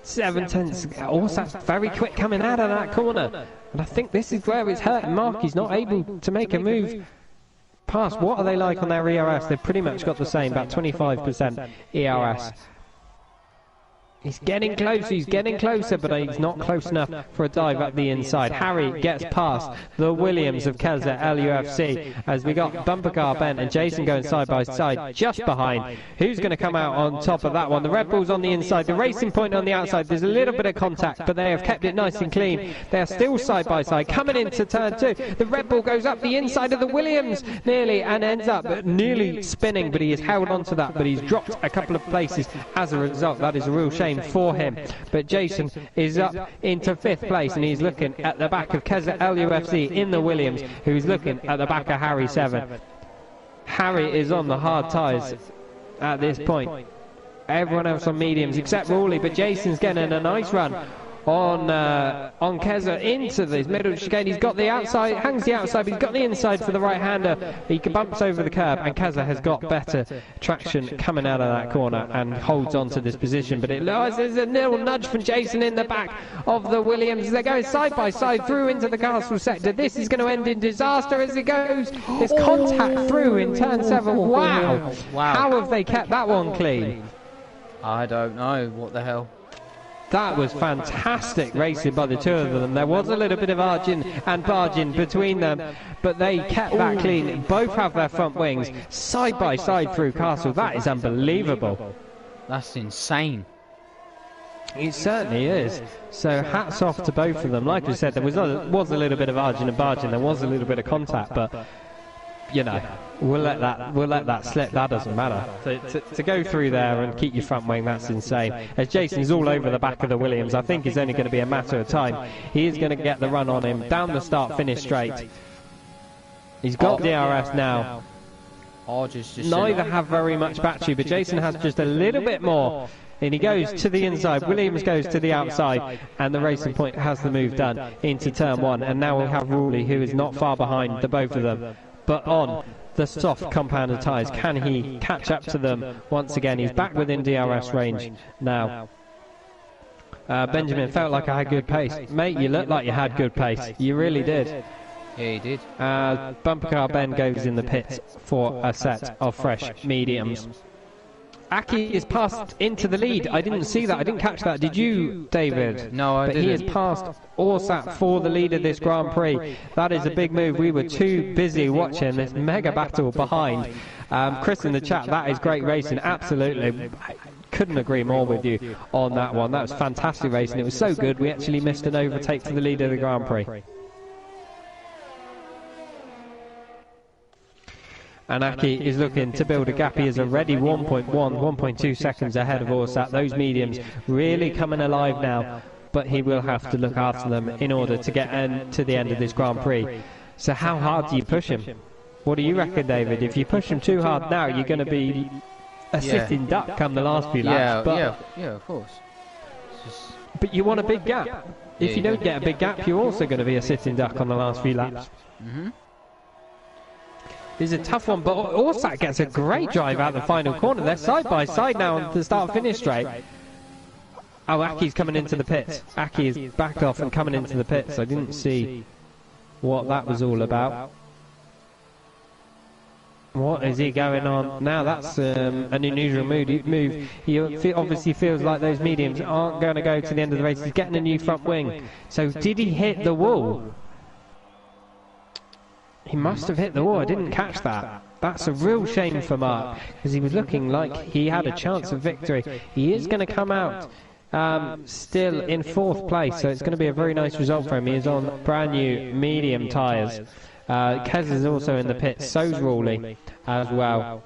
0.7. Orsat's very quick coming out of that corner. And I think this is where it's hurting Mark. He's not able to make a move past. What are they like on their ERS? They've pretty much got the same, about 25% ERS. He's getting closer, but he's not close enough for a dive up the inside. Harry gets past the Williams of Keza LUFC as we got Bumper Car, Ben and Jason going side by side just behind. Who's going to come out on top of that one? The Red Bull's on the inside, the Racing Point on the outside. There's a little bit of contact, but they have kept it nice and clean. They are still side by side. Coming into turn 2, the Red Bull goes up the inside of the Williams nearly and ends up nearly spinning, but he has held on to that, but he's dropped a couple of places as a result. That is a real shame for him. But Jason is up into 5th place, and he's looking at the back of Keza LUFC in the Williams, who's looking at the back of Harry 7. Harry is on the hard tyres at this point. Everyone else on mediums except Rowley, but Jason's getting a nice run on Keza into the middle chicane. He's got the outside, hangs the outside, but he's got the inside for the right-hander. He bumps over the curb, and Keza has got better traction coming out of that corner and holds on to this position. But there's a little nudge from Jason in the back of the Williams. They're going side by side through into the castle sector. This is going to end in disaster as it goes. There's contact through in turn 7. Wow. How have they kept that one clean? I don't know. What the hell? That was fantastic racing by the two of them. There was a little bit of arging and barging between them, but they kept that clean. Both have their front wings side by side through Castle. That is unbelievable. That's insane. It certainly is. So hats off to both of them. Like I said, there was a little bit of arging and barging. There was a little bit of contact, but you know, we'll let that slip. That doesn't matter. To go through there and keep your front wing, that's insane. As Jason's all over the back of the Williams, I think it's only going to be a matter of time. He is going to get the run on him down the start-finish straight. He's got DRS now. Neither have very much battery, but Jason has just a little bit more. And he goes to the inside, Williams goes to the outside, and the Racing Point has the move done into turn 1. And now we have Ruley, who is not far behind the both of them, but on the soft compounded tyres. Can he catch up to them once again? He's back within DRS range now. Benjamin, felt like I had good pace. Mate, you looked like you had good pace. You really did. Yeah, he did. Bumper car Ben goes in the pits for a set of fresh mediums. Aki is passed into the lead. I didn't see that. I didn't catch that. Did you, David? No, I didn't. But he has passed Orsat for the lead of this Grand Prix. That is a big move. We were too busy watching this mega battle behind. Chris in the chat, that is great racing. Absolutely. I couldn't agree more with you on that one. That was fantastic racing. It was so good, we actually missed an overtake for the lead of the Grand Prix. And Aki is looking to build a gap. He is already 1.2 seconds ahead of Orsat. Those mediums really coming alive now, but he will have to look after them in order to get to the end of this Grand Prix. So how hard do you push him? What do you reckon, David? If you push him too hard now, you're going to be a sitting duck come the last few laps. Yeah, of course. But you want a big gap. If you don't get a big gap, you're also going to be a sitting duck on the last few laps. It's a tough one, but Orsat gets a great drive out the final corner. They're side by side now on the start-finish straight. Oh, Aki's coming into the pits. Aki is backed off and coming into the pits. I didn't see what that was all about. What is he going on? Now that's an unusual move. He obviously feels like those mediums aren't going to go to the end of the race. He's getting a new front wing. So did he hit the wall? He must have hit the wall. I didn't catch that. That's a real shame for Mark, because he was looking like he had a chance of victory. He is going to come out still in 4th place, so it's going to be a very nice result for him. He is on brand new medium tyres. Kez is also in the pits, so's Rawley as well.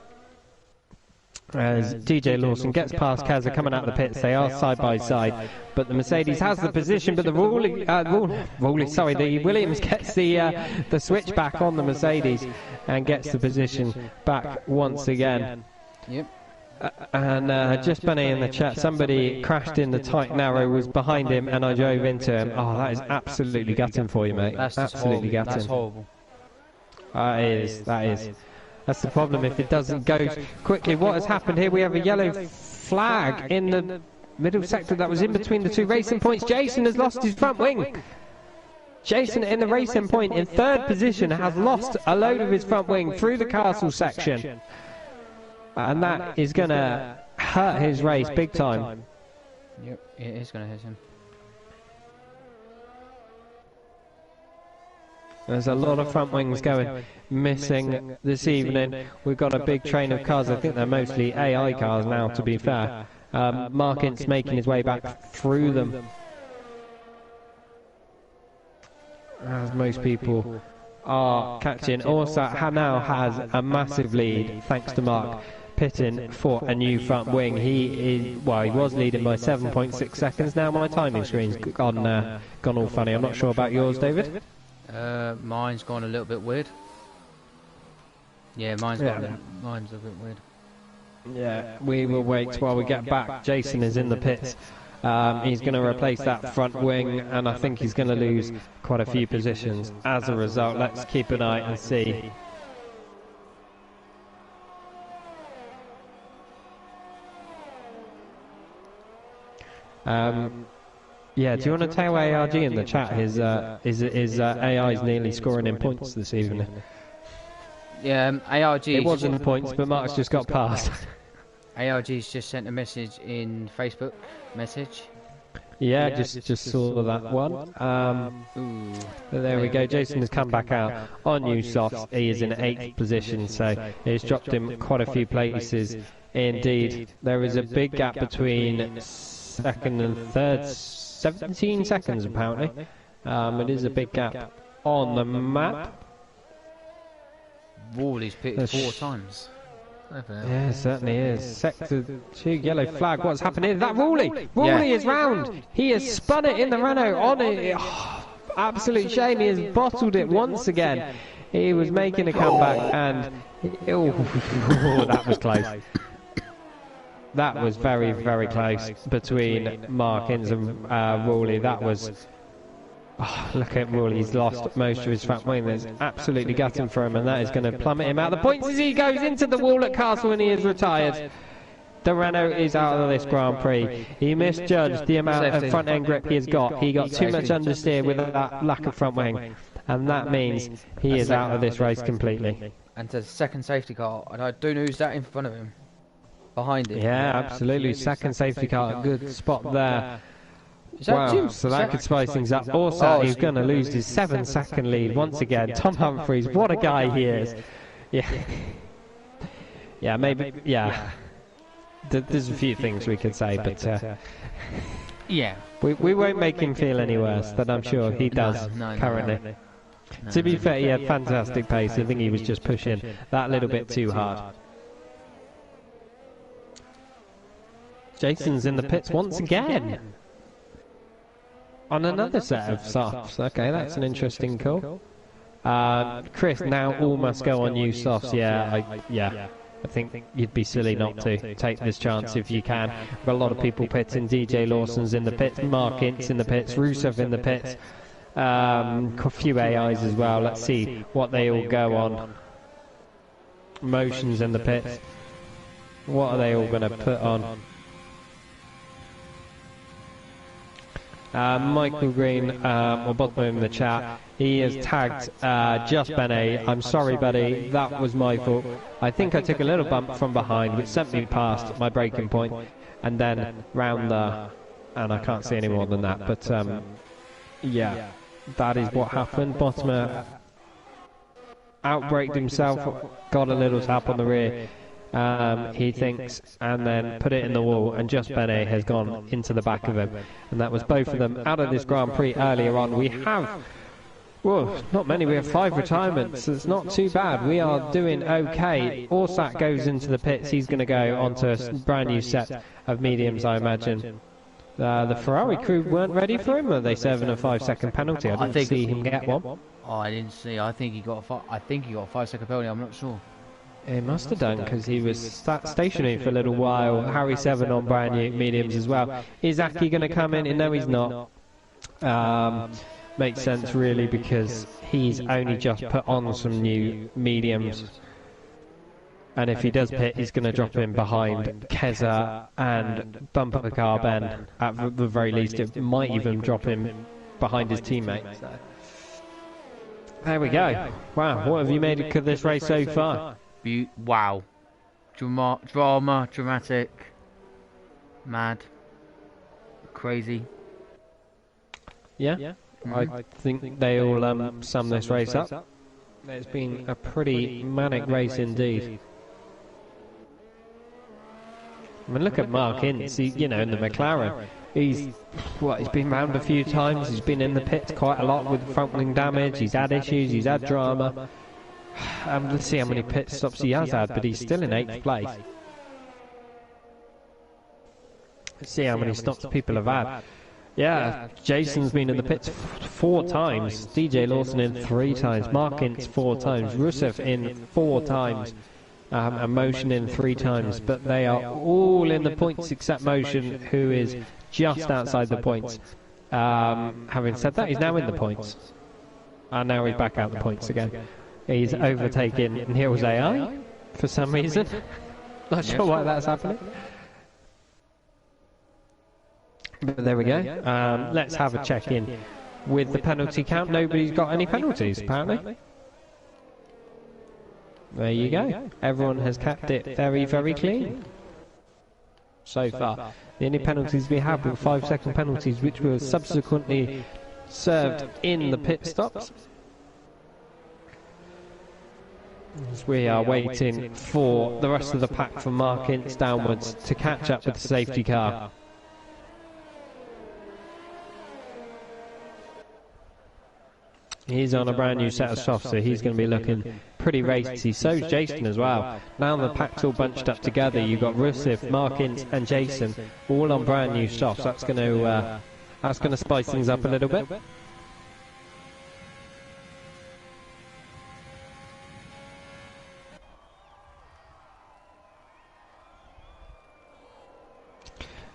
As DJ Lawson gets past Keza coming out of the pits, they are side by side, but the Mercedes has the position, but the the Williams gets the switch back on the Mercedes and gets the position back once again. Yep. And just Benny in the chat, somebody crashed in the tight narrow, was behind him, and I drove into him. Oh, that is absolutely gutting for you, mate. That's absolutely gutting. That's horrible. That is. That's the problem if it doesn't go quickly. What has happened here? We have a yellow flag in the middle sector that was in between the two Racing Points. Jason has lost his front wing. Jason in the Racing Point in 3rd position has lost a load of his front wing through the castle section. And that is going to hurt his race big time. Yep, it is going to hit him. There's a lot of front wings going missing this evening. We've got a big train of cars. I think they're mostly AI cars now, to be fair. Markins making his way back through them, as most people are catching. Orsat now has a massive lead, thanks to Mark pitting for a new front wing. He was leading by 7.6 seconds. Now my timing screen's gone all funny. I'm not sure about yours, David. Mine's gone a little bit weird. Yeah, mine's a bit weird. Yeah, we will wait while we get back. Jason is in the pits He's going to replace that front wing, and I think he's going to lose quite a few positions as a result. Let's keep an eye and see. Yeah, do you want to tell ARG in the chat his AI is nearly scoring in points this evening? Yeah, ARG. It wasn't points, but Mark's just got past. ARG's just sent a message in Facebook message. Yeah, just saw that one. There we go. Jason has come back out on new softs. He is in 8th position, so he's dropped him quite a few places. Indeed, there is a big gap between second and third. 17 seconds apparently. It is a big gap on the map. Wally's pitted 4 times. Yeah, it certainly is. Sector 2, yellow flag. What's happening? Is that Rawley? Rawley is round. He has spun it in the Renault on it. Oh, absolute shame. He has bottled it once again. He was making a comeback and... Oh, that was close. That was very, very close between Markins and Rawley. That was... Oh, look at Rawley, he's lost most of his front wing. There's absolutely gutting for him, and that is going to plummet him out the points as he goes into the wall at Castle and he is retired. The Renault is out of this Grand Prix. He misjudged the amount of front end grip he has got. He got too much understeer with that lack of front wing, and that means he is out of this race completely. And to the second safety car, and I don't know who's that in front of him. Behind him. Yeah, absolutely. Second safety car, good spot there. Wow, so that could spice things up. Also, he's going to lose his 7-second lead once again. Tom Humphries, what a guy he is. Yeah. Yeah, maybe, yeah. There's a few things we could say, but... yeah. We won't make him feel any worse than I'm sure he does currently. No. To be fair, he had fantastic pace. I think he was just pushing that little bit too hard. Jason's in the pits once again. On another set of softs. Okay, that's an interesting call. Chris, now all must go on new softs. Yeah, I think you'd be silly not to take this chance if you can. Got a lot of people pitting. DJ Lawson's in the pits, Mark Ince in the pits, Rusev in the pits. A few AIs as well. Let's see what they all go on. Motions in the pits. What are they all going to put on? Michael Green, or bottom in the chat, he has tagged Just Benet. I'm sorry, buddy, that was my fault. I think I took a little bump from behind, which sent me past my braking point, and then round there, and I can't see any more than that. But yeah, that is what happened. Bottomer outbraked himself, got a little tap on the rear. He thinks, and then put it in the wall, and Just Benet has gone into the back of him, and that was both of them out of this Grand Prix earlier on. We have, well, not many, we have 5 retirements, so it's not too bad. We are doing okay. Orsat goes into the pits. He's going to go onto a brand new set of mediums, I imagine. The Ferrari crew weren't ready for him. Are they serving a 5-second penalty? I didn't see him get one. Oh, I didn't see. I think he got a 5-second penalty. I'm not sure. He must have done, because he was stationary for a little while. Harry 7 on brand new mediums as well. Is Aki going to come in? No, he's not. Makes sense really, because he's only just put on some new mediums. And if he does pit, he's going to drop in behind Keza and Bumper Car Ben. At the very least, it might even drop him behind his teammates. There we go. Wow, what have you made of this race so far? Wow. Dramatic. Mad. Crazy. Yeah? I think they all sum this race up. It's been a pretty manic race indeed. I mean, look at Mark Ince, in the McLaren. He's been round a few times, he's been in the pits quite a lot with front wing damage, he's had issues, he's had drama. Let's see how many pit stops he has had, but he's still in 8th place. Let's see how many stops people have had. Yeah, Jason's been in the pits 4 times, DJ Lawson in 3 times, Mark Ince 4 times, Rusev in 4 times, and Motion in 3 times, but they are all in the points except Motion, who is just outside the points. Having said that, he's now in the points. And now he's back out the points again. He's overtaken Neil's AI for some reason. Not sure why that's happening. But there we go. Let's have a check-in with the penalty count. Nobody's got any penalties, apparently. There you go. Everyone has kept it very, very clean so far. The only penalties we have were 5-second penalties, which were subsequently served in the pit stops. As we are waiting for the rest of the pack from Mark Ince downwards to catch up with the safety car. He's on a brand new set of softs, so he's going to be looking pretty racy. So's Jason as well. Now the pack's all bunched up together. You've got Rusev, Mark Ince and Jason all on brand new softs. That's going to spice things up a little bit.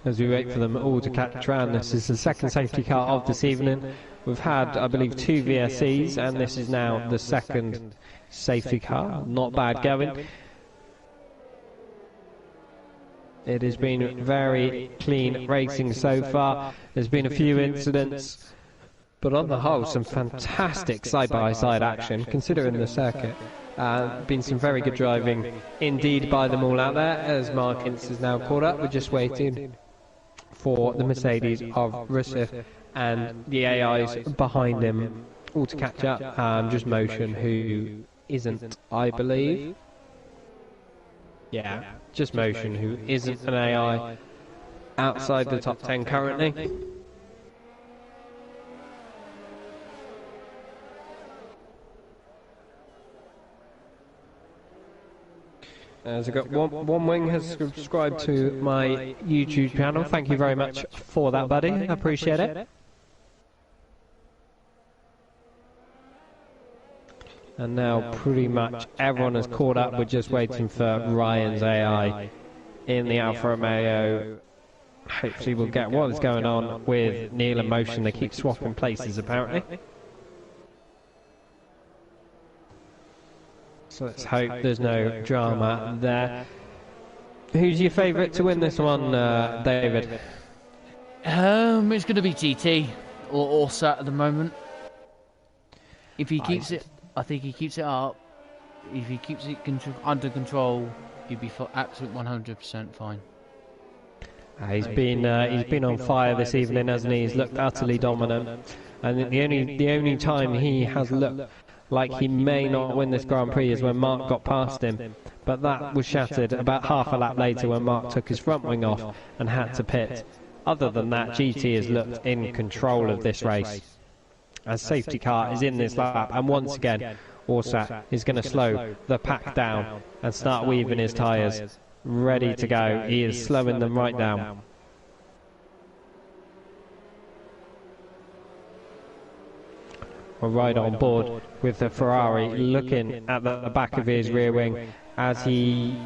As we wait for them all to catch around, this is the second safety car of this evening. We've had, I believe, 2 VSCs, and this is now the second safety car. Not bad going. It has been very clean racing so far. There's been a few incidents, but on the whole, some fantastic side-by-side action, considering the circuit. Been some very good driving indeed by them all out there, as Mark Ince is now caught up. We're just waiting for the Mercedes of Rusev and the AIs behind him all to catch up. Just Motion, who isn't, I believe. Yeah, just Motion, who isn't an AI, outside the top 10 currently. As I got one wing has subscribed to my YouTube channel. Thank you very much for that, buddy. I appreciate it. And now pretty much everyone has caught up. We're just waiting for Ryan's AI in the Alfa Romeo. Hopefully we'll get what is going on with Neil and Motion. They keep swapping places apparently. So let's hope there's no drama there. Who's your favourite to win this one, David? It's going to be GT or Sat at the moment. If he keeps it, I think he keeps it up. If he keeps it under control, he'd be absolute 100% fine. He's been on fire this evening, hasn't he? He's looked utterly dominant, and the only time he has looked like he may not win this Grand Prix is when Mark got past him, but that was shattered about half a lap later when Mark took his front wing off and had to pit. Other than that, GT has looked in control of this race, as safety car is in this lap, and once again Orsat is going to slow the pack down and start weaving his tyres, ready to go. He is slowing them right down. We're right on board with the Ferrari, looking at the back of his rear wing as he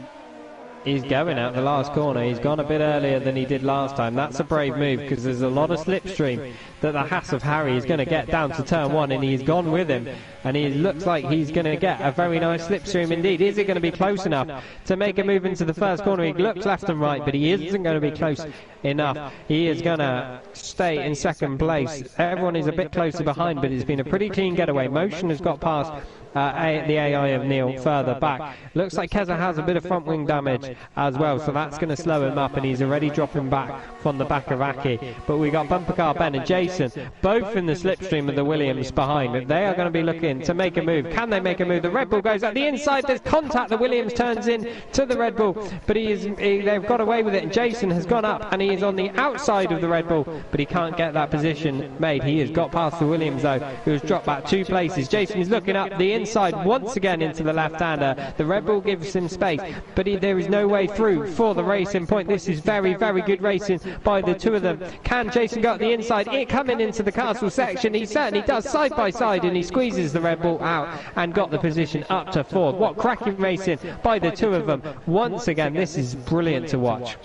is going out the last corner. He's gone a bit earlier than he did last time. That's a brave move, because there's a lot of slipstream that the Haas of Harry is going to get down to turn 1, and he's gone with him, and he looks like he's going to get a very nice slipstream indeed. Is it going to be close enough to make a move into the first corner? He looks left and right, but he isn't going to be close enough. He is going to stay in second place. Everyone is a bit closer behind, but it's been a pretty clean getaway. Motion has got past the AI of Neil further back. Looks like Keza has a bit of front wing damage as well, so that's going to slow him up, and he's already dropping back from the back of Aki. But we got Bumper Car Ben and Jason both in the slipstream of the Williams behind. They are going to be looking to make a move. Can they make a move? The Red Bull goes at the inside. There's contact. The Williams turns in to the Red Bull, but they've got away with it, and Jason has gone up, and he is on the outside of the Red Bull, but he can't get that position made. He has got past the Williams though, who has dropped back 2 places. Jason is looking up the inside once again into the left-hander. The Red Bull gives him space, but there is no way through for the racing point. This is very, very good racing by the two of them. Can Jason go up the inside? It coming into the castle section. He certainly does, side by side, and he squeezes the Red Bull out and got the position up to 4th. What cracking racing by the two of them. Once again, this is brilliant to watch.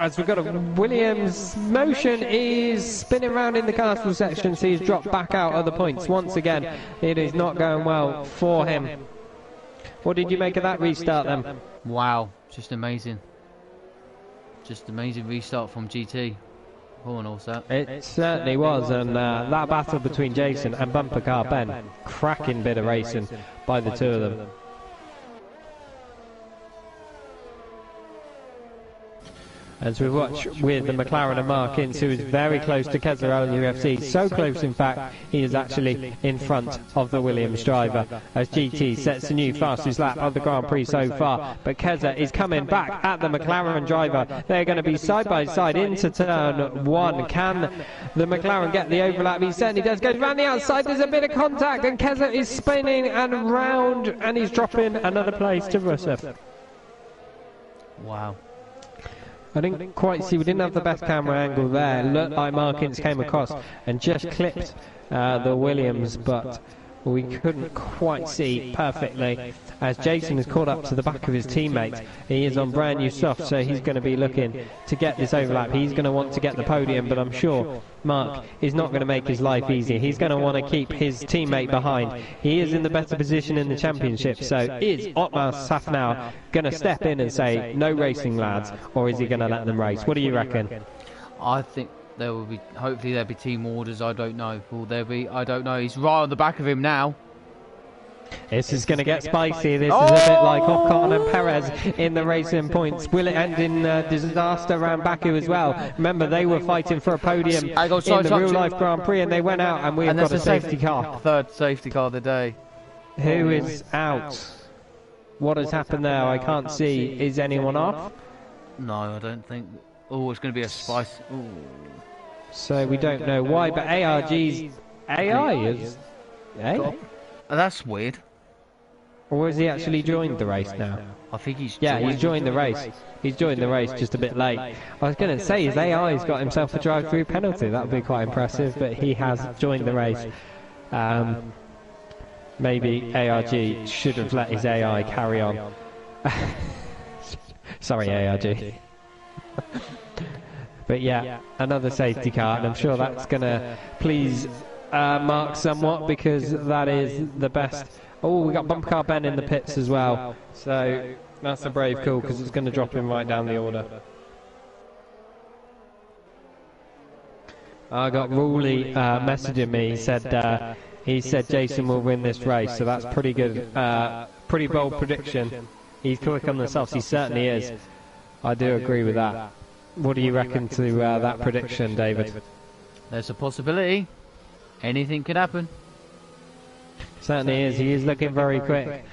as we've got a Williams motion is spinning around in the castle section, so he's dropped back out of the points once again. It is not going well for him. What did you make of that restart then? Wow, just amazing. Just amazing restart from GT. Come on, all set. It certainly was, and that battle between Jason and Bumper Car Ben, cracking bit of racing by the two of them. As we watch with the McLaren and Markins, who is very close to Kezza in UFC. So close, in fact, he is actually in front of the Williams driver as GT sets a new fastest lap of the Grand Prix so far. But Kezza is coming back at the McLaren driver. They're going to be side by side into turn one. Can the McLaren get the overlap? He certainly does. Goes round the outside. There's a bit of contact, and Kezza is spinning and round, and he's dropping another place to Rusev. Wow. I didn't quite see, we didn't have the best camera angle there. It looked like Markins came across and just clipped the Williams, but we couldn't quite see perfectly as Jason is caught up to the back of his teammate. He is on brand new stuff, so he's going to be looking to get this overlap. He's going to want to get the podium, but I'm sure Mark is not going to make his life easy. He's going to want to keep his teammate behind. He is in the better position in the championship, so is Otmar Safnauer going to step in and say, no racing lads, or is he going to let them race? What do you reckon? I think there will be, hopefully there'll be team orders. I don't know. Will there be? I don't know. He's right on the back of him now. This is going to get spicy. This is a bit like Ocon and Perez in the racing points. Will it end in disaster around Baku as well? Remember, they were fighting for a podium in the real-life Grand Prix, and they went out, and we've got a safety car. Third safety car of the day. Who is out? What has happened there? I can't see. Is anyone off? No, I don't think. Oh, it's going to be a spice. Ooh. So we don't know why, but ARG's AI is... Eh? That's weird. Or has he actually joined the race now? I think he's he's joined the race. He's joined the race just a bit late. I was going to say his AI's got himself a drive-through penalty. That would be quite impressive, but he has joined the race. Maybe ARG should have let his AI carry on. Sorry, ARG. But yeah, another safety car, and I'm sure that's going to please Mark somewhat, because that is the best. Oh, we got Bumper Car Ben in the pits as well, so that's a brave call, because it's going to drop him right down the order. I got Ruley messaging me. He said Jason will win this race, so that's pretty good. Pretty bold prediction. He's quick on the softs. He certainly is. I do agree with that. What do you reckon to that prediction, David? There's a possibility. Anything could happen. Certainly is. He is looking very quick.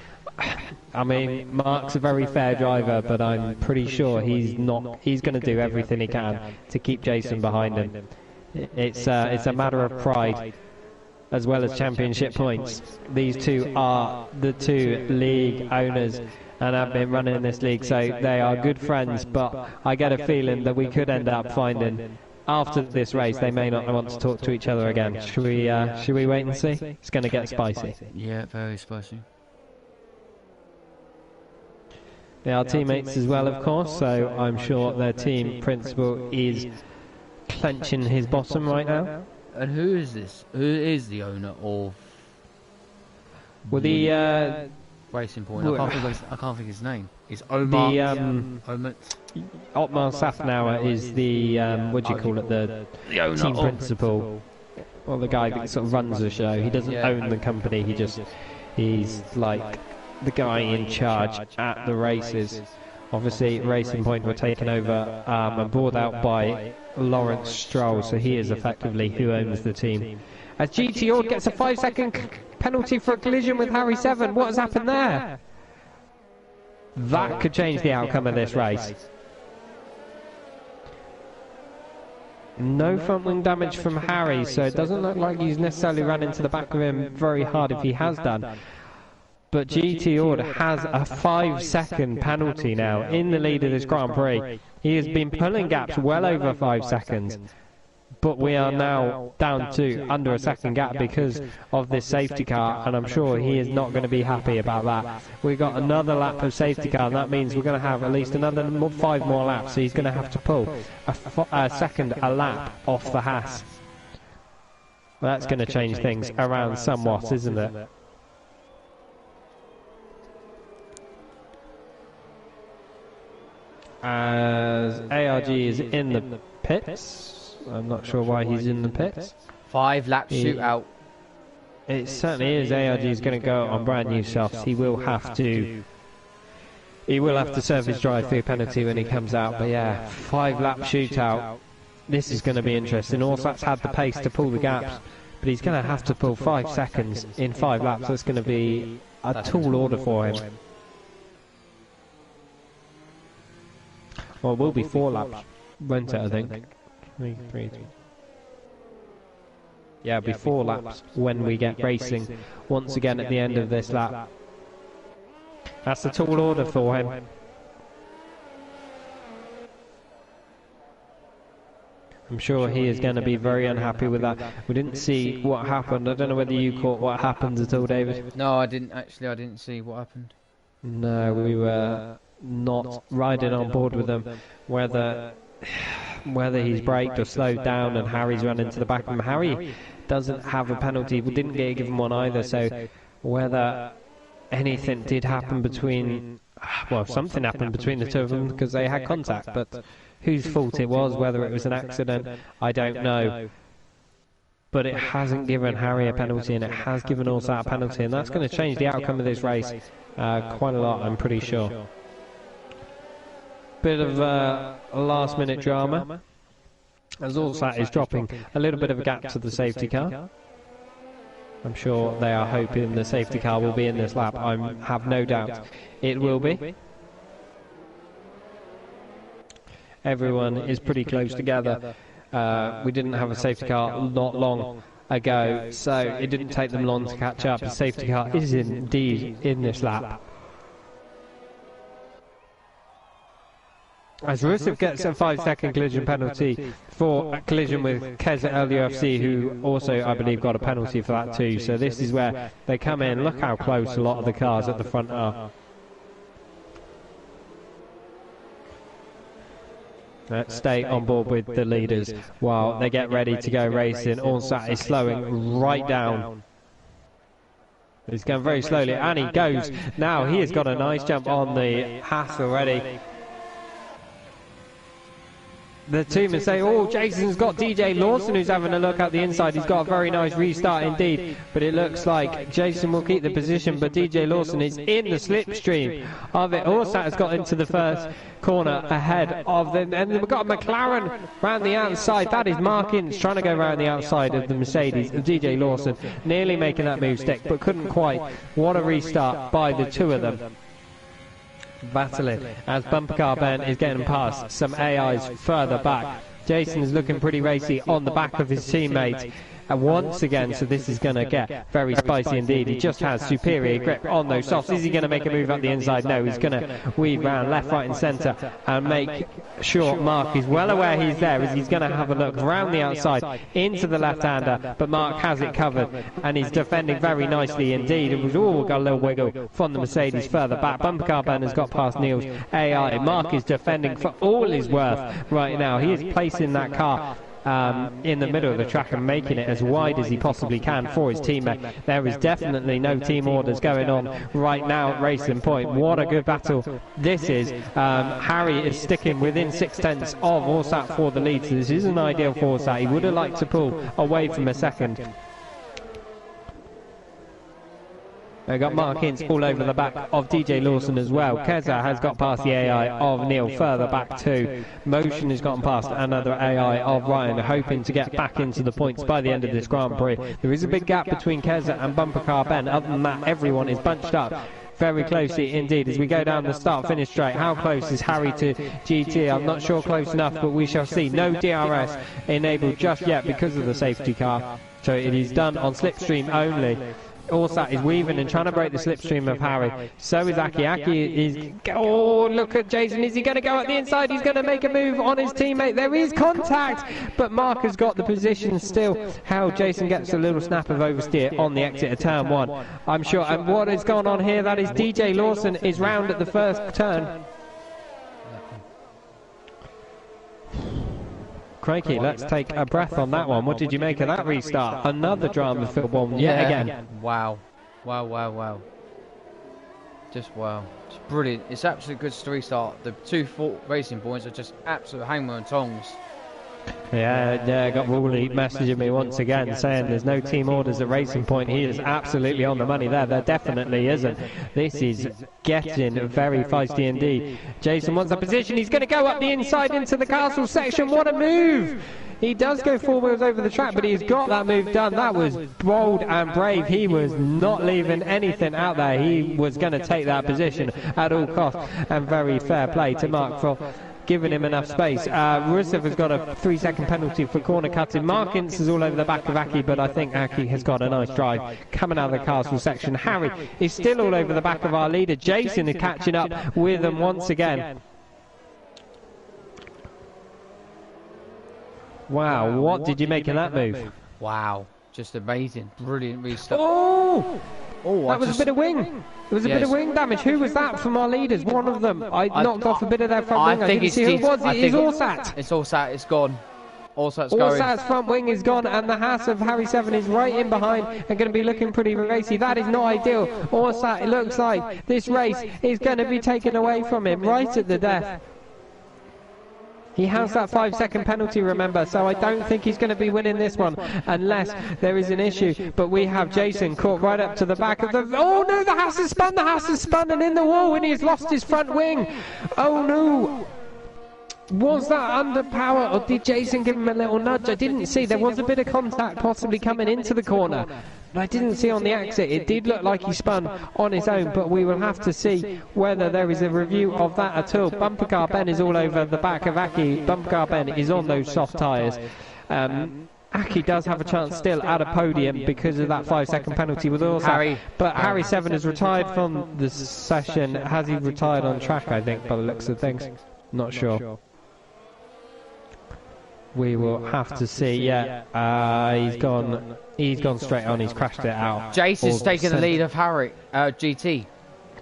I mean, Mark's a very fair driver, but I'm pretty sure he's not. He's going to do everything he can to keep Jason behind him. It's a matter of pride, as well as championship points. These two are the two league owners and have been running this league, so they are good friends, but I get a feeling that we could end up finding, after this race, they may not want to talk to each other again. Should we wait and see? It's going to get spicy. Yeah, very spicy. They are teammates as well, of course, so I'm sure their team principal is clenching his bottom right now. And who is this? Who is the owner of... Well, the... Racing Point. I can't think his name. It's Omar. Otmar Safnauer is the what do you call it? The team principal, or the guy that sort of runs the show. He doesn't own the company. He's like the guy in charge at the races. Obviously, Racing Point were taken over and bought out by Lawrence Stroll, so he is effectively who owns the team. As GT Ord gets a 5-second penalty for a collision with Harry Seven. What has happened there? That could change the outcome of this race. No front wing damage from Harry, so it doesn't look like he's necessarily run into the back of him very hard if he has done. But GT Ord has a 5-second penalty now in the lead of this Grand Prix. He has been pulling gaps well over 5 seconds. But we are now down to under a second gap because of this safety car, and I'm sure he is not going to be happy about that. We've got another lap of safety car, and that means we're going to have at least another 5 more laps, so he's going to have to pull a second a lap off the Haas. Well, that's going to change things around somewhat, isn't it? As ARG is in the pits, I'm not sure why he's in the pits. 5 lap shootout. It certainly is. ARG is going to go on brand new softs. He will have to serve his drive-through penalty when he comes out. But yeah, 5 lap shootout. This is going to be interesting. Orsat's had the pace to pull the gaps, but he's going to have to pull 5 seconds in 5 laps. That's going to be a tall order for him. Well, it will be 4 laps, won't it, I think? 3. Yeah, it'll be 4 laps when we get racing once again at the end of this lap. That's a tall order for him. I'm sure he is going to be very unhappy with that. We didn't see what happened. I don't know whether you caught what happened at all, David. No, I didn't actually. I didn't see what happened. No, we were not riding on board with them. Whether he's braked or slowed down and Harry's run into the back of him. Harry doesn't have a penalty. We didn't get given one either. So whether anything did happen between, well, something happened between the two of them because they had contact. But whose fault it was, whether it was an accident, I don't know. But it hasn't given Harry a penalty, and it has given Orsat a penalty, and that's going to change the outcome of this race quite a lot, I'm pretty sure. Bit of last-minute drama, as Orsat is dropping a little bit of a gap to the safety car. I'm sure they are hoping the safety car will be in this lap. I have no doubt it will be. Everyone is pretty close together. We didn't have a safety car not long ago, so it didn't take them long to catch up. The safety car is indeed in this lap. As Rusev gets a 5-second collision penalty for a collision with Keza LUFC, who also, I believe, got a penalty for that too. So this is where they come in. Look how close a lot of the cars at the front are. Let's stay on board with the leaders while they get ready to go racing. Orsat is slowing right down. He's going very slowly, and he goes. Now he has got a nice jump on the Haas already. The team is saying, oh, Jason's got DJ Lawson who's having a look at the inside. He's got a very nice restart indeed. But it looks like Jason will keep the position, but DJ Lawson is in the slipstream of it. Orsat has got into the first corner ahead of them. And we've got a McLaren round the outside. That is Mark Ince trying to go round the outside of the Mercedes of DJ Lawson. Nearly making that move stick, but couldn't quite. What a restart by the two of them. Battling as Bumper Car Ben is getting past some AIs further back. Jason is looking pretty racy on the back of his teammate once again, so this is going to get very spicy indeed. He just has superior grip on those softs. Is he going to make a move up the inside? No, he's going to weave round left, right and centre and make sure Mark is well aware he's there, as he's going to have a look round the outside into the left-hander, but Mark has it covered and he's defending very nicely indeed. It was all got a little wiggle from the Mercedes further back. Bumper Car Ben has got past Neil's AI. Mark is defending for all his worth right now. He is placing that car in the middle of the track and making it as wide as he possibly can for his teammate. There is definitely no team orders going on right now at Racing Point. What a good battle this is. Harry is sticking within 6/10 of Orsat for the lead, so this isn't ideal for Orsat. He would have liked to pull away from a second. They got Mark Ince all over the back of DJ Lawson as well. Keza has got past the AI of Neil further back too. Motion has gotten past another AI of Ryan, hoping to get back into the points by the end of this Grand Prix. There is a big gap between Keza and Bumper Car Ben. Other than that, everyone is bunched up very closely indeed as we go down the start-finish straight. How close is Harry to GT? I'm not sure close enough, but we shall see. No DRS enabled just yet because of the safety car. So it is done on slipstream only. Orsat is weaving and trying to break the slipstream of Harry. So is Aki. Aki is... Oh, look at Jason. Is he going to go at the inside? He's going to make a move on his teammate. There is contact, but Mark has got the position still. How Jason gets a little snap of oversteer on the exit of turn 1. I'm sure. And what has gone on here, that is DJ Lawson is round at the first turn. Crikey, let's take a breath on that one. What did you make of that restart? Another drama-filled one yet again. Wow. Wow, wow, wow. Just wow. It's brilliant. It's absolutely good to restart. The 2 racing points are just absolute hammer and tongs. Yeah, got Woolley messaging me once again saying there's no team orders at Racing Point. He is absolutely on the money there. There definitely isn't. This is getting very feisty indeed. Jason wants a position. He's going to go up the inside into the castle section. What a move! He does go 4 wheels over the track, but he's got that move done. That was bold and brave. He was not leaving anything out there. He was going to take that position at all costs, and very fair play to Mark for giving him enough space. Rusev has got a 3-second penalty for corner cutting. Markins is all over the back of Aki, but I think Aki has got a nice drive coming out of the castle section. Harry is still all over the back of our leader. Jason is catching up with them once again. Wow, what did you make of that move? Wow, just amazing. Brilliant restart. Oh! That was a bit of wing. It was a bit of wing damage. Who was that from our leaders? One of them. I knocked off a bit of their front wing. I didn't see who it was. It is Orsat. It's Orsat. It's gone. Orsat's going. Orsat's front wing is gone, and the Haas of Harry 7 is right in behind and going to be looking pretty racy. That is not ideal. Orsat, it looks like this race is going to be taken away from him right at the death. He has that 5-second penalty, remember, so I don't think he's going to be winning this one unless there is an issue. But we have Jason caught right up to the back of the... Oh no, the Haas has spun and in the wall, and he's lost his front wing. Oh no. Was that under power, or did Jason give him a little nudge? I didn't see. There was a bit of contact possibly coming into the corner, but I didn't see on the exit. It did look like he spun on his own, but we will have to see whether there is a review of that at all. Bumper car Ben is all over the back of Aki. Bumper car Ben is on those soft tyres. Aki does have a chance still at a podium because of that 5-second penalty with Orsat. But Harry 7 has retired from the session. Has he retired on track, I think, by the looks of things? Not sure. We will have to see. He's gone straight on. He's crashed it out. Jason's taken the lead of Harry GT.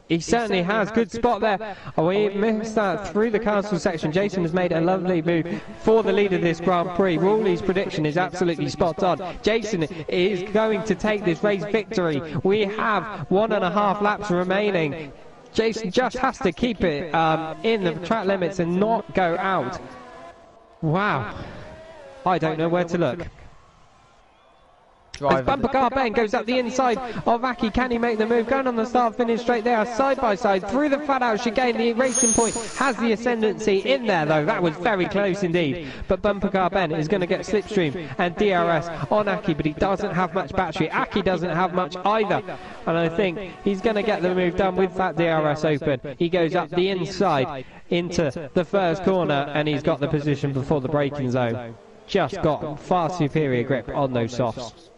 He certainly has. Good spot there. We missed that through the castle section. Jason has made a lovely move for the lead of this Grand Prix. Rawley's prediction is absolutely spot on. Jason is going to take this race victory. We have 1.5 laps remaining. Jason just has to keep it in the track limits and not go out. Wow. I don't know where to look. As Bumper Car Ben goes up the inside of Aki, can he make the move? Going on the start finish straight there, side by side through the flat out chicane. The Racing Point has the ascendancy in there though. That was very close indeed. But Bumper Car Ben is going to get slipstream and DRS on Aki, but he doesn't have much battery. Aki doesn't have much either, and I think he's going to get the move done with that DRS open. He goes up the inside into the first corner, and he's got the position before the braking zone. Just got far superior grip on those softs.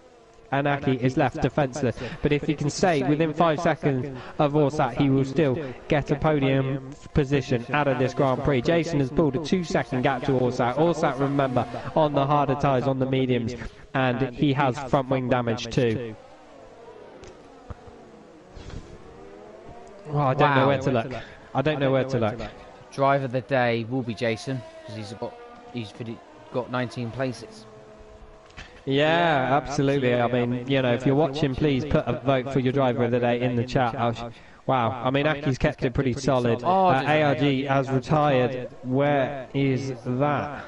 And Aki is left defenceless, but if he can stay within 5 seconds of Orsat, he will still get a podium position out of this Grand Prix. Jason has pulled a 2-second gap to Orsat. Orsat, remember, on the harder tyres, on the mediums, and he has front wing damage too. Oh, I don't know where to look. I don't know where to look. Driver of the day will be Jason, because he's got 19 places. Yeah, absolutely. I mean, you know, if you're watching, please put a vote for your driver of the day in the chat. Wow, I mean, Aki's kept it pretty solid. ARG has retired. Where is that?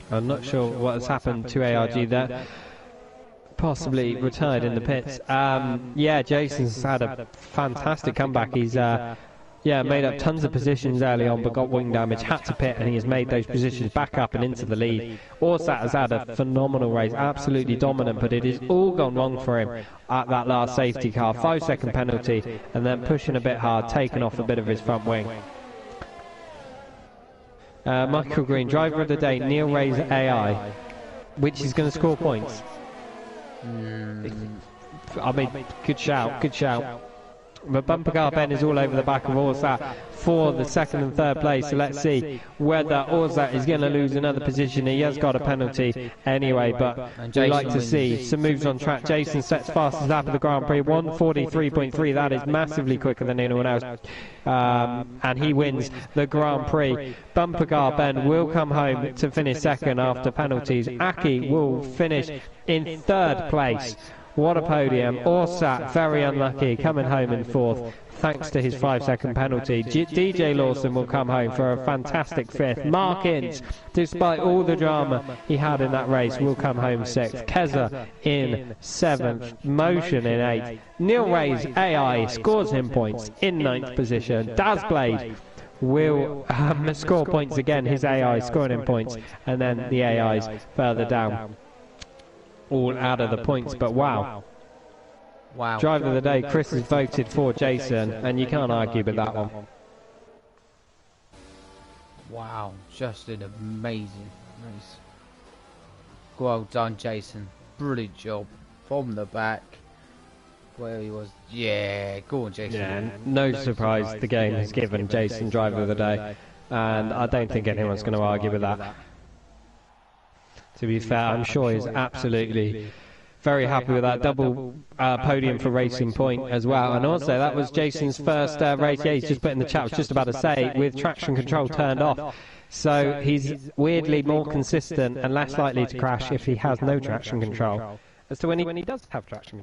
I'm not sure what has happened to ARG there. Possibly retired in the pits. Yeah, Jason's had a fantastic comeback. He's made up tons of positions early on, but got wing damage, had to pit, and he has made those positions back up and into the lead. Orsat has had a phenomenal race, absolutely dominant, but it has all gone wrong for him at that last safety car. 5-second penalty, and then pushing a bit hard, taking off a bit of his front wing. Michael Green, driver of the day, Neil Ray's AI. which is going to score points. I mean, good shout, good shout. But bumper car Ben is all over the back of Orsat for the second and third place. So let's see whether Orsat is going to lose another position. He has got a penalty anyway, but we like to see some moves on track. Jason sets fastest lap of the Grand Prix, 1:43.3. That is massively quicker than anyone else. And he wins the Grand Prix. Bumper car Ben will come home to finish second after penalties. Aki will finish in third place. What a podium. Orsat, very unlucky, coming home in fourth, thanks to his 5-second penalty. DJ Lawson will come home for a fantastic fifth. Mark Ince, despite all the drama he had in that race, will come home sixth. Keza in seventh. Motion in eighth. Neil Ray's AI scores him points in ninth position. Dazblade will score points again. His AI scoring him points. And then the AIs further down, all out of the points. But wow. Driver of the day, Chris has voted for Jason, and you can't argue with that one. Wow, just an amazing race. Well done, Jason. Brilliant job from the back where he was. Yeah, go on, Jason. Yeah, no surprise the game has given Jason driver of the day, and I don't think anyone's going to argue with that. To be fair, I'm sure he's absolutely very happy with that double podium for Racing Point as well. And also, that was Jason's first race. Yeah, he's just put in the chat, I was just about to say, with traction control turned off. So he's weirdly more consistent and less likely to crash if he has no traction control as to when he does have traction control.